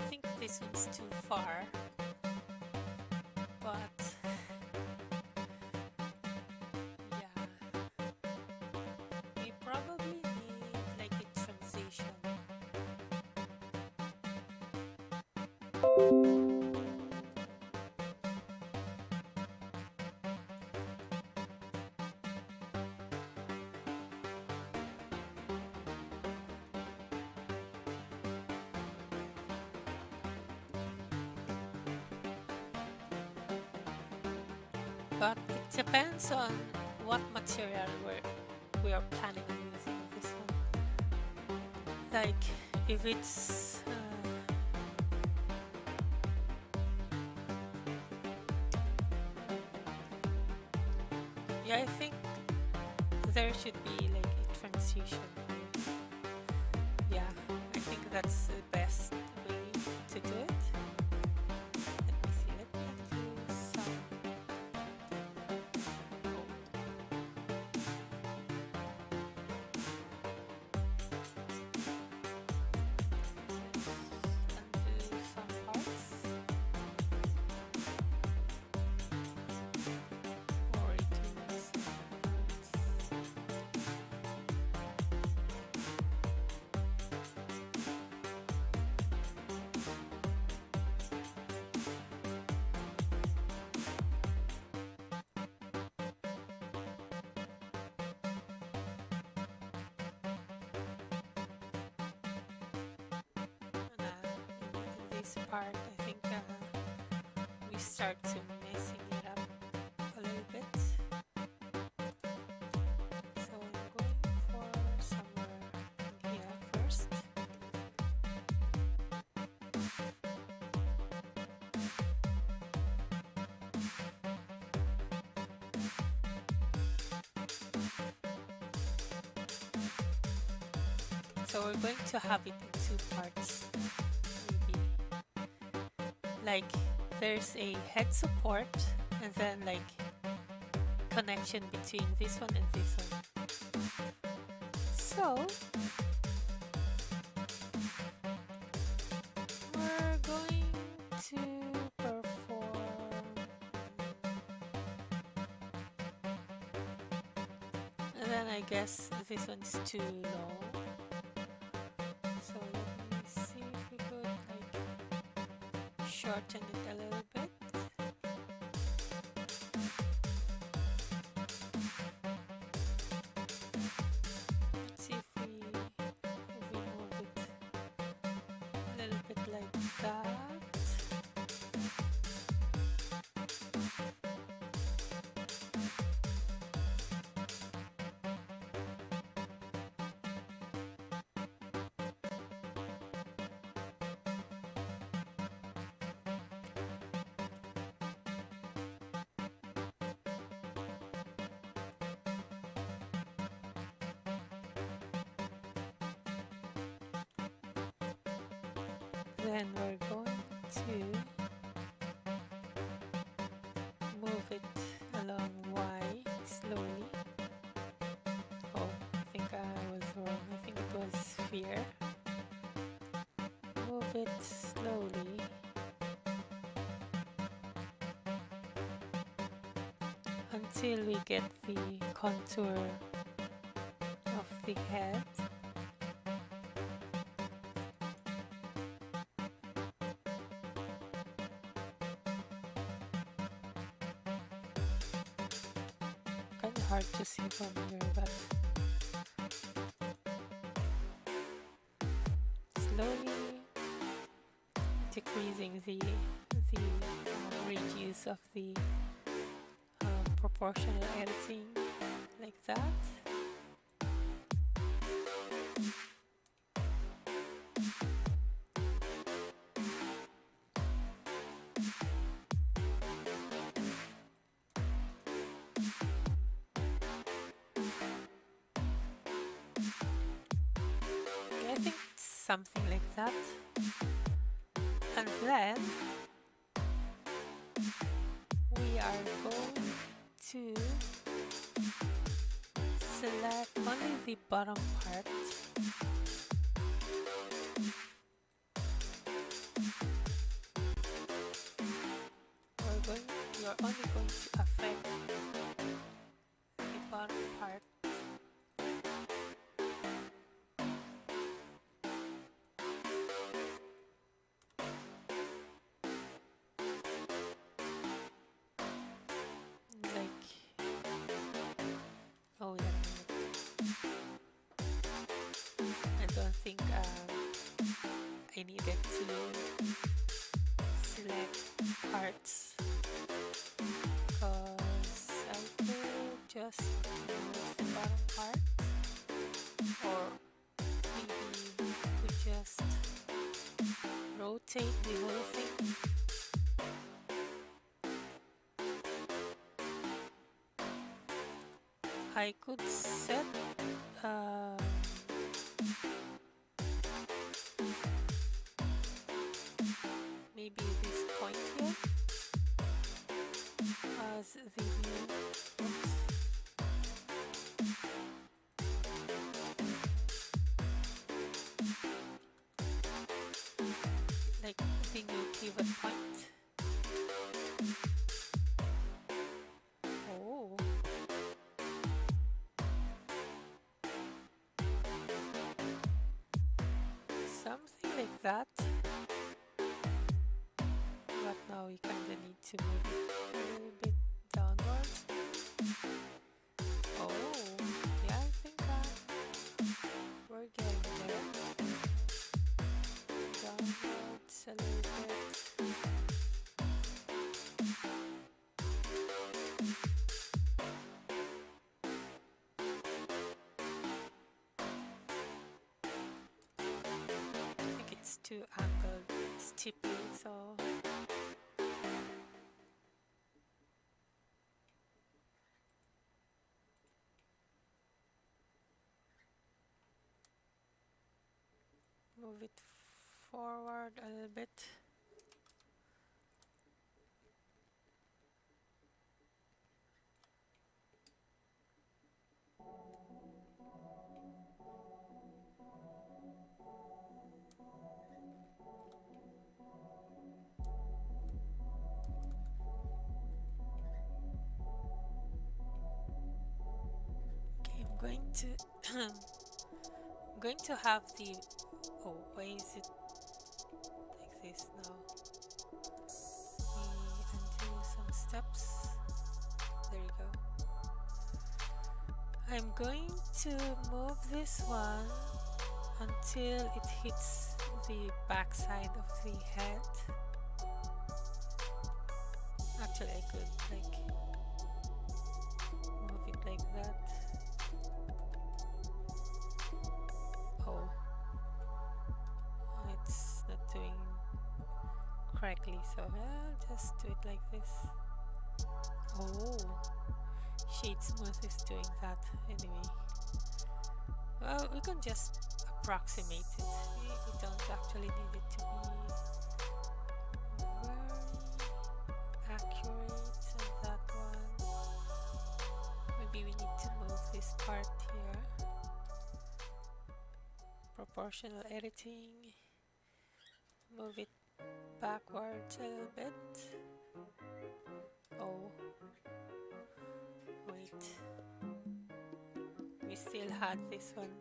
I think this one's too far, but yeah, we probably need like a transition. But it depends on what material we are planning on using this one. Like if it's yeah, I think there should be like a transition. Yeah, I think that's the best way to do it. Let me see, let me do some undo some parts. Or reduce some parts. In this part, I think we start to messing it up a little bit. So I'm going for somewhere in here first. So we're going to have it in two parts, maybe. Like there's a head support and then like connection between this one and this one. So we're going to perform, and then I guess this one's too low. So let me see if we could like shorten it a little bit. Let's see if we move it a little bit like that. Then we're going to move it along Y slowly. Oh, I think I was wrong. I think it was sphere. Move it slowly. Until we get the contour of the head. Kind of hard to see from here, but slowly decreasing the radius of the proportional editing like that. I think something like that. And then we are going to select only the bottom part. You're only going to affect the bottom part. Oh yeah, I don't think I needed to select parts because I could just move the bottom part, or maybe we just rotate the whole thing. I could set maybe this point here as the new like the new pivot point. Oh, something like that. But now we kinda need to move it a little bit downwards. Oh, yeah, I think we're getting there. Downwards a little bit. I think it's too angled steeply, so move it forward a little bit. Okay, I'm going to I'm going to have the oh, why is it like this now? Let me undo some steps. There you go. I'm going to move this one until it hits the back side of the head. Actually, I could like move it like that. Oh, it's not doing correctly, so I'll just do it like this. Oh, Shade Smooth is doing that anyway. Well, we can just approximate it. We don't actually need it to be very accurate on that one. Maybe we need to move this part here. Proportional editing. Move it backwards a little bit. Oh, wait. We still had this one.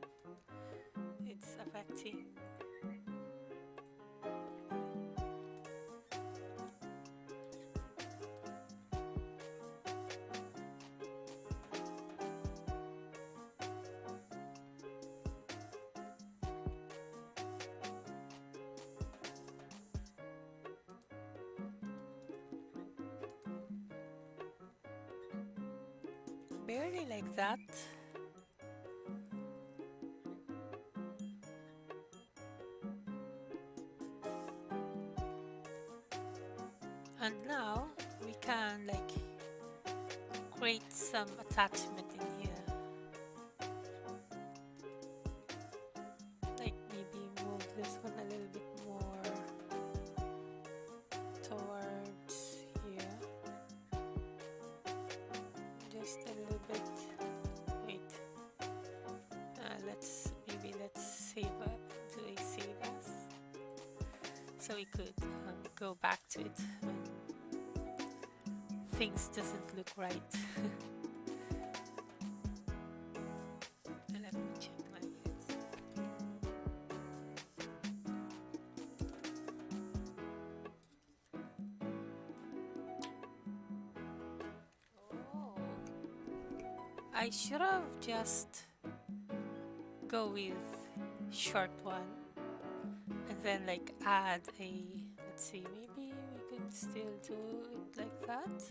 It's affecting. Barely like that. And now we can like create some attachment in here. Like maybe move this one a little bit more towards here. Just a little bit. Wait. Let's save up. Do a save as? So we could go back to it when things doesn't look right. Let me check my ears. Oh, I should have just go with short one and then like add a, let's see, maybe we could still do it like that.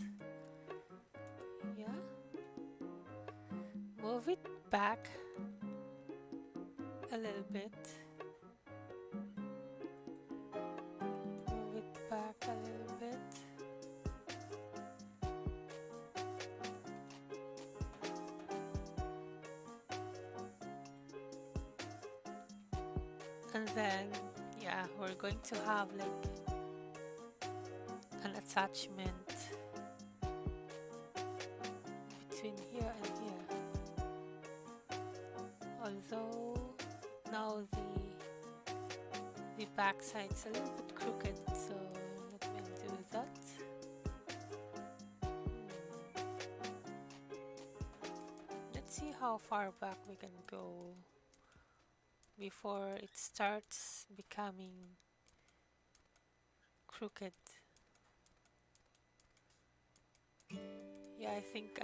Yeah, move it back a little bit, move it back a little bit. and then yeah, we're going to have like an attachment between here and here. Although now the back side's a little bit crooked, so let me undo that. Let's see how far back we can go before it starts becoming crooked. Yeah, I think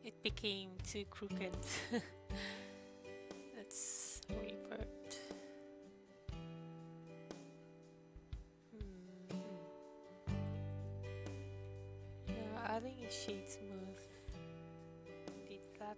it became too crooked. Let's revert. Yeah, adding a shade smooth did that.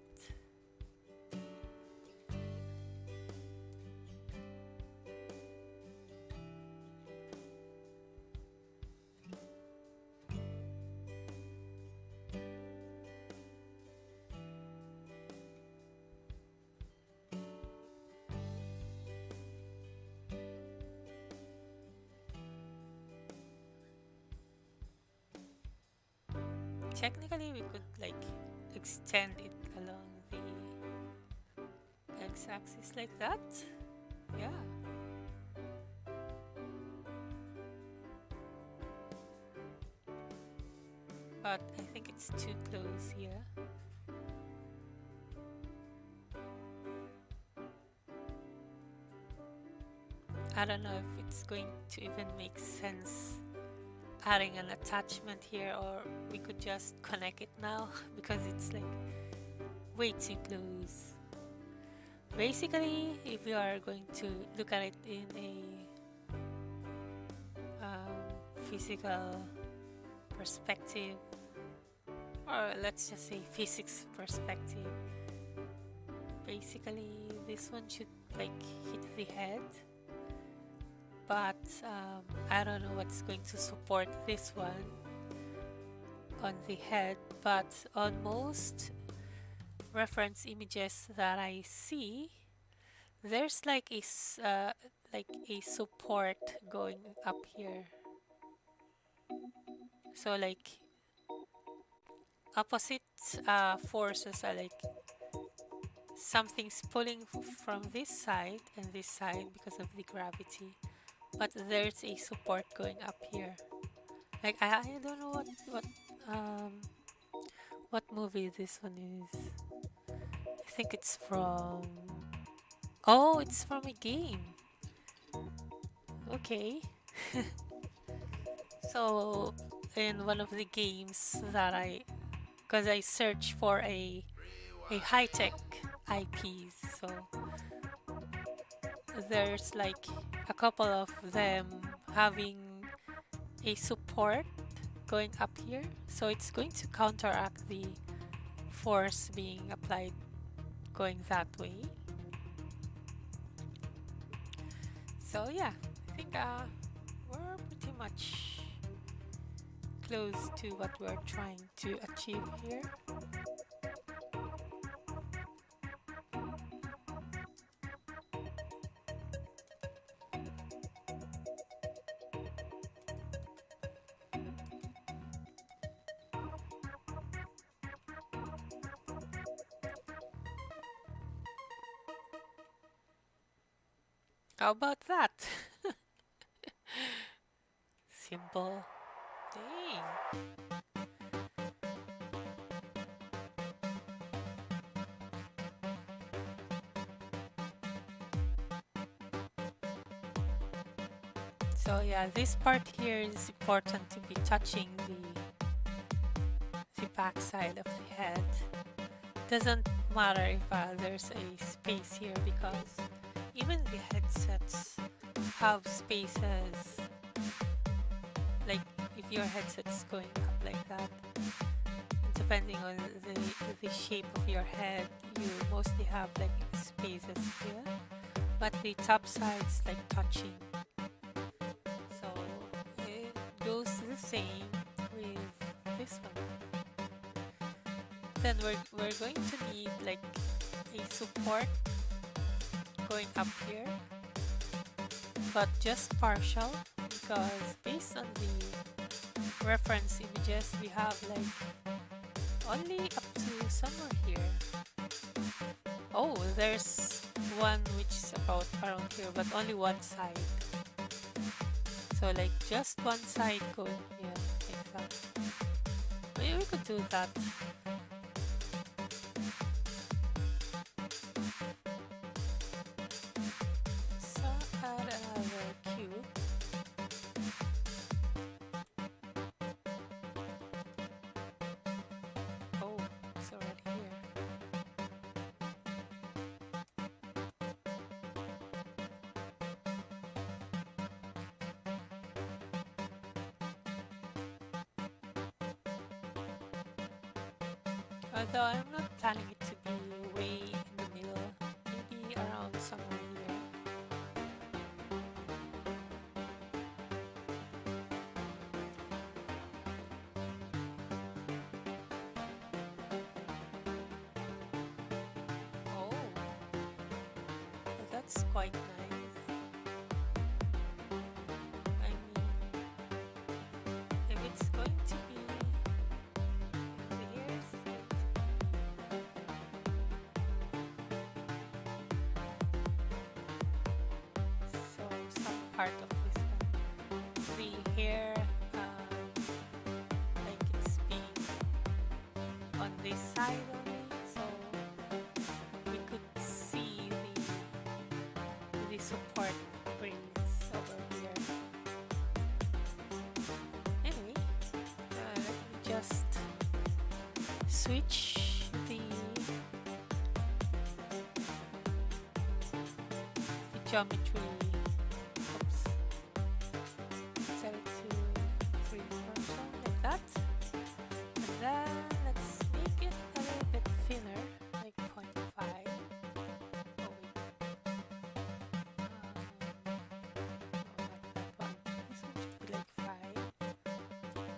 Technically, we could like extend it along the x-axis like that. Yeah. But I think it's too close here. I don't know if it's going to even make sense adding an attachment here, or we could just connect it now because it's like way too close. Basically, if you are going to look at it in a physical perspective, or let's just say physics perspective, basically this one should like hit the head, but I don't know what's going to support this one on the head. But on most reference images that I see, there's like a support going up here, so like opposite forces are like something's pulling from this side and this side because of the gravity, but there's a support going up here. Like I don't know what movie this one is. I think it's from, oh, it's from a game. Okay. So in one of the games that because I search for a high-tech IPs, so there's like a couple of them having a support going up here, so it's going to counteract the force being applied going that way. So yeah, I think we're pretty much close to what we're trying to achieve here. How about that? Simple. Dang. So yeah, this part here is important to be touching the back side of the head. Doesn't matter if there's a space here, because even the headsets have spaces. Like if your headset's going up like that, depending on the shape of your head, you mostly have like spaces here, but the top side's like touching. So it goes the same with this one. Then we're going to need like a a support going up here, but just partial because based on the reference images we have like only up to somewhere here. Oh, there's one which is about around here, but only one side. So like just one side going here, like that. Maybe we could do that. So add another cube. Oh, it's already here. Although I'm not planning it to be way in the middle, maybe around somewhere here. Oh, well, that's quite nice. I mean, if it's going to be here, it's going to so some part of this one. The hair, like it's being on this side only, so we could see the support brings over here. Anyway, let me just switch the geometry. Oops. Set it to 3 version like that. And then let's make it a little bit thinner, like 0.5. Oh wait. No, not that one. This one should be like 5. 0.5.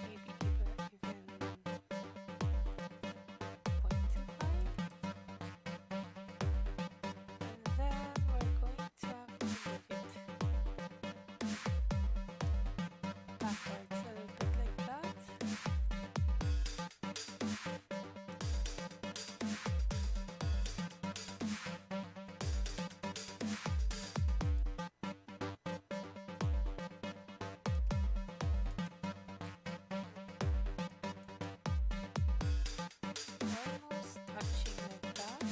Maybe even 0.25. And then we're going to have to move it backwards a little bit like that. Almost touching like that.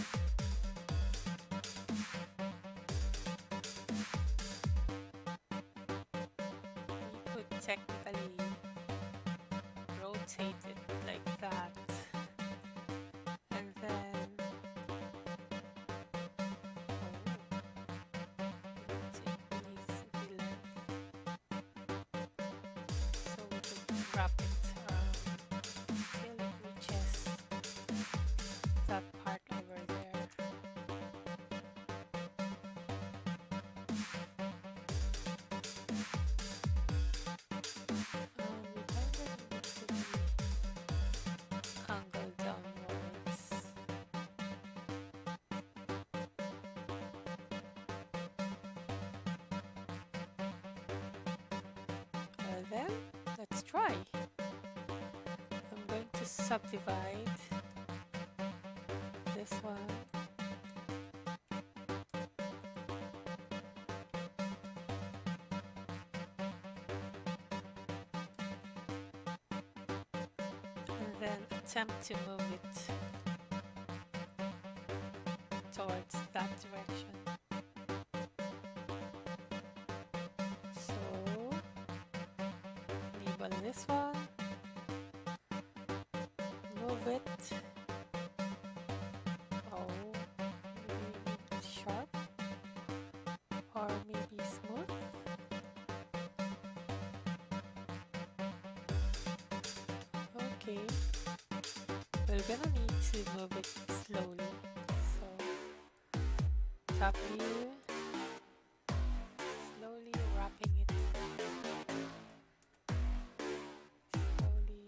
You could technically rotate it like that. And then to increase the length so we could wrap it till it reaches that part over there. We kind of need to be angled downwards. Well then, let's try. I'm going to subdivide this one. And then attempt to move it towards that direction. So enable this one, move it. Oh, maybe sharp or maybe smooth. Okay, we're gonna need to move it slowly. So top view, slowly wrapping it. Slowly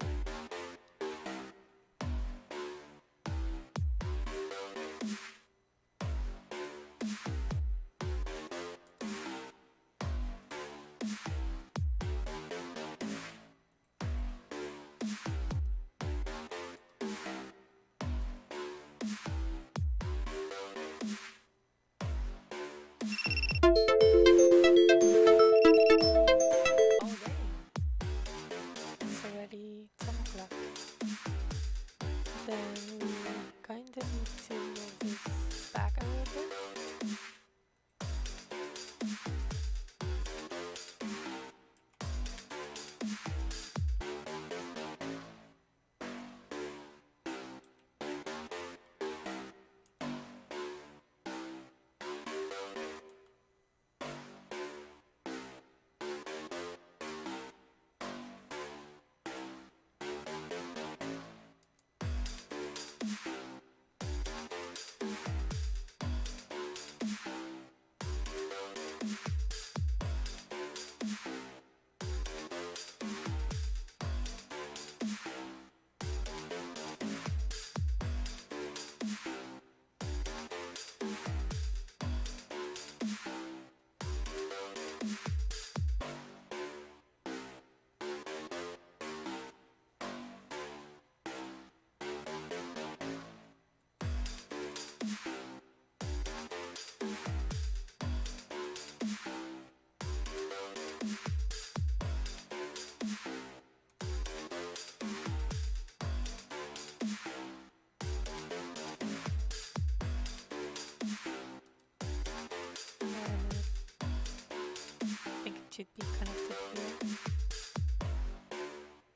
Should be connected here.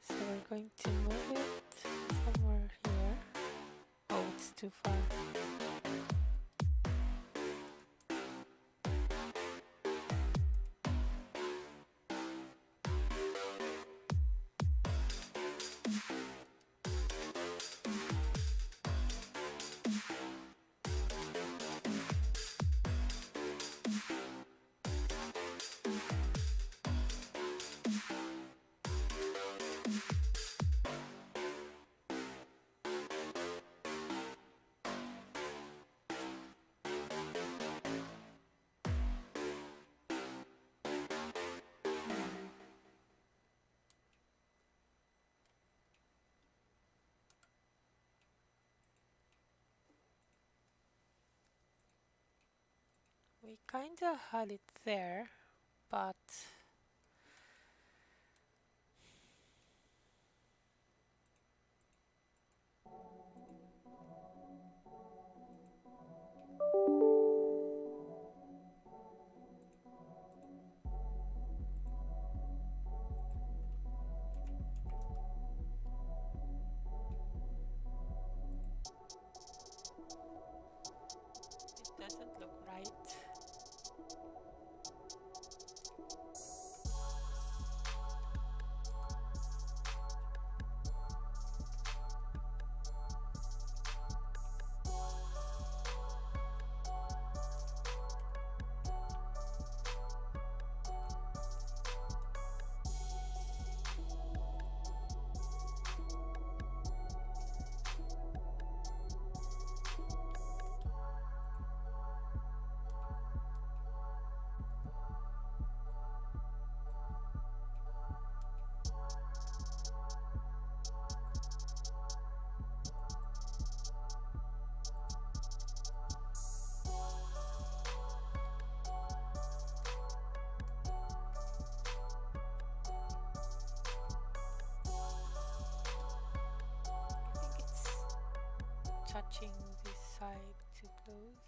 So we're going to move it somewhere here. Oh, it's too far. We kinda had it there, but it doesn't look right. Touching this side too close.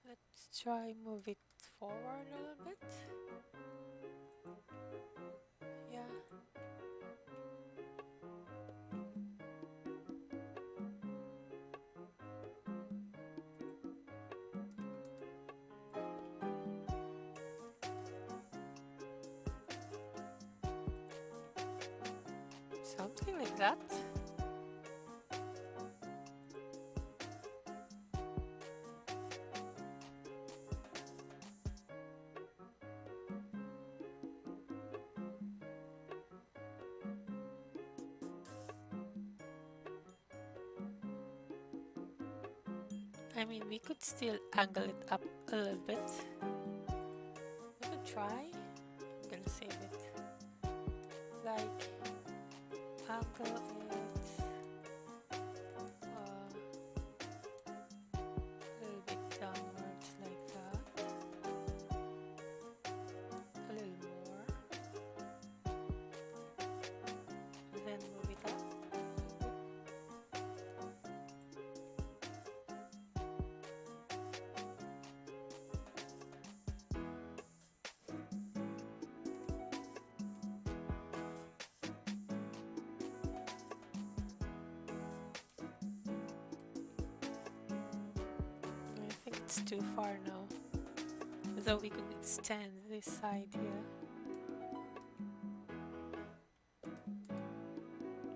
Let's try move it forward a little bit. Yeah. Something like that. I mean, we could still angle it up a little bit. We could try. I'm gonna save it. Like, angle it a little bit downwards like that. A little more. And then move it up. I think it's too far now. Though we could extend this side here.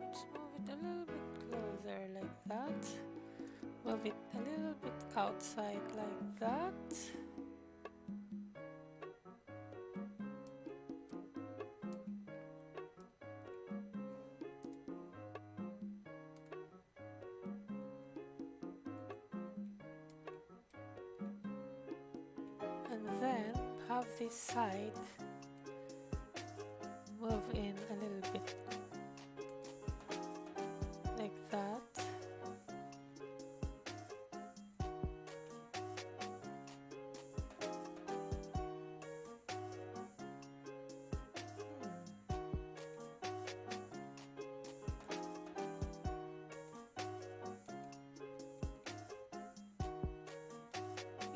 Let's move it a little bit closer like that. Move it a little bit outside like that. of this side move in a little bit like that.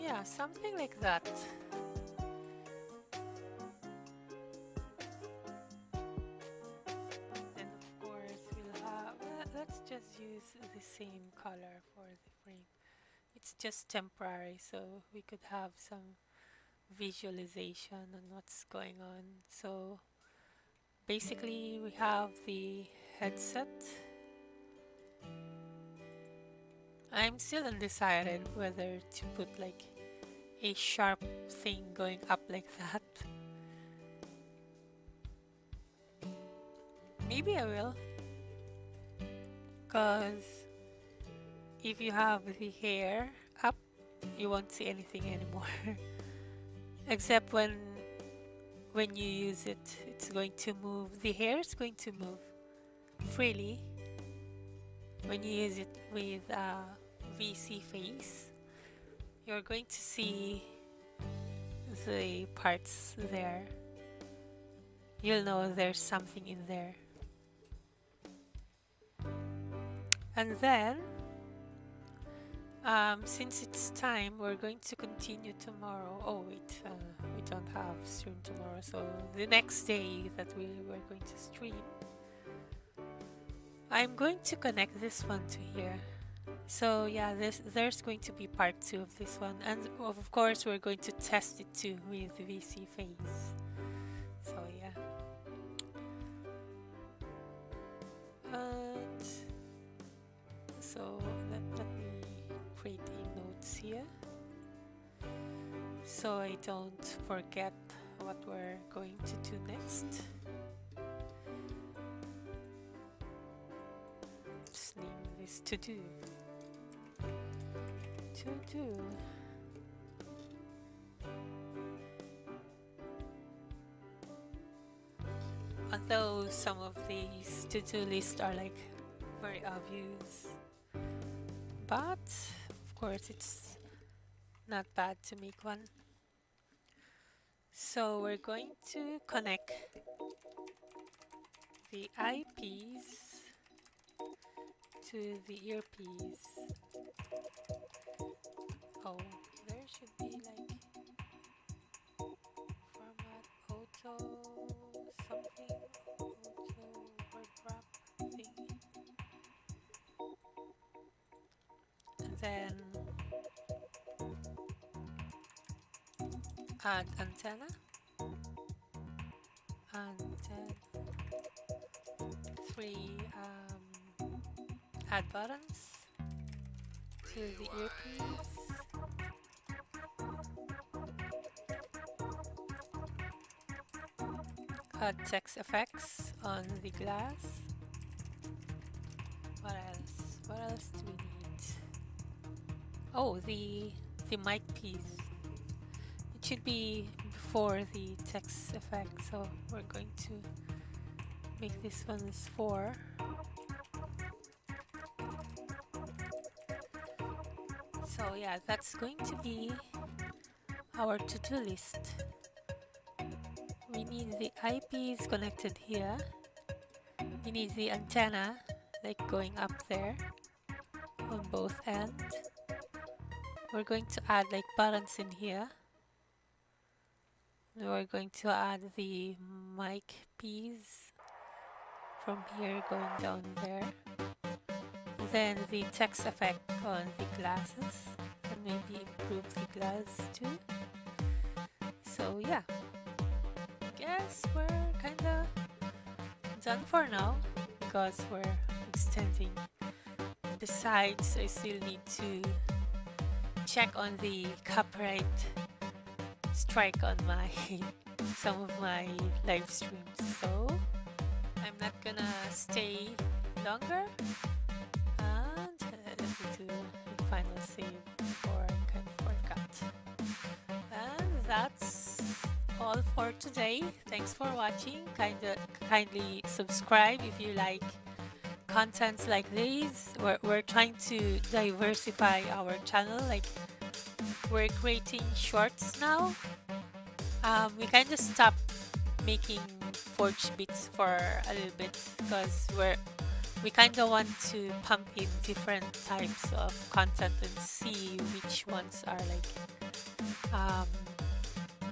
Yeah, something like that. And of course we'll have, let's just use the same color for the frame. It's just temporary, so we could have some visualization on what's going on. So basically we have the headset. I'm still undecided whether to put like a sharp thing going up like that. Maybe I will, because if you have the hair up, you won't see anything anymore. Except when you use it, it's going to move. The hair is going to move freely when you use it with VC face. You're going to see the parts there. You'll know there's something in there. And then since it's time, we're going to continue tomorrow. Oh wait, we don't have stream tomorrow, so the next day that we were going to stream, I'm going to connect this one to here. So yeah, there's going to be part 2 of this one, and of course we're going to test it too with VC phase. So yeah. And so let me create a notes here so I don't forget what we're going to do next. Just name this to do. Although some of these to-do lists are like very obvious, but of course it's not bad to make one. So we're going to connect the eyepiece to the earpiece. Oh, there should be like format auto something, auto word wrap thing, and then add antenna, and then 3 add buttons to the earpiece. Add text effects on the glass. What else? What else do we need? Oh, the mic piece. It should be before the text effect, so we're going to make this one as 4. So yeah, that's going to be our to-do list. We need the eyepiece connected here. We need the antenna like going up there on both ends. We're going to add like buttons in here. And we're going to add the mic piece from here going down there. Then the text effect on the glasses, and maybe improve the glass too. So yeah, guess we're kinda done for now because we're extending. Besides, I still need to check on the copyright strike on my some of my live streams, so I'm not gonna stay longer. And let me do a final save before I kind of forgot. And that's all for today. Thanks for watching. Kindly subscribe if you like contents like these. We're trying to diversify our channel. Like, we're creating shorts now. We kind of stopped making Forge bits for a little bit because we kind of want to pump in different types of content and see which ones are like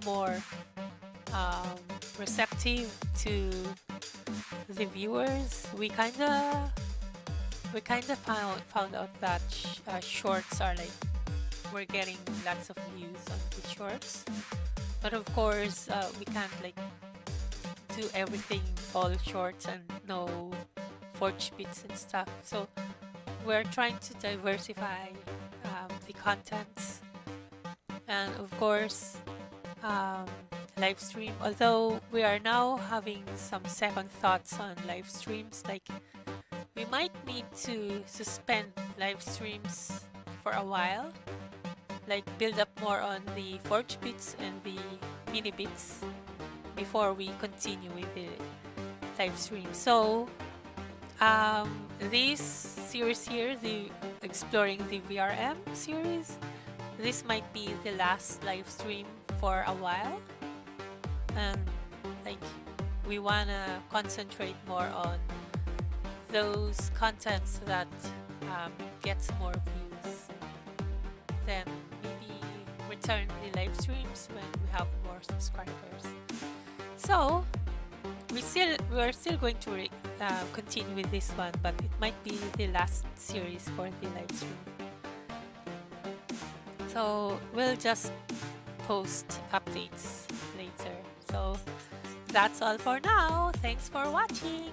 more receptive to the viewers. We kind of found out that shorts are like, we're getting lots of views on the shorts, but of course we can't like do everything all shorts and no Forge bits and stuff. So we're trying to diversify the contents, and of course live stream. Although we are now having some second thoughts on live streams, like we might need to suspend live streams for a while, like build up more on the Forge bits and the mini bits before we continue with the live stream. So this series here, the exploring the VRM series, this might be the last live stream for a while, and like we wanna concentrate more on those contents that gets more views. Then maybe return the live streams when we have more subscribers. So we're still going to continue with this one, but it might be the last series for the live stream. So we'll just post updates later. So that's all for now. Thanks for watching. Bye.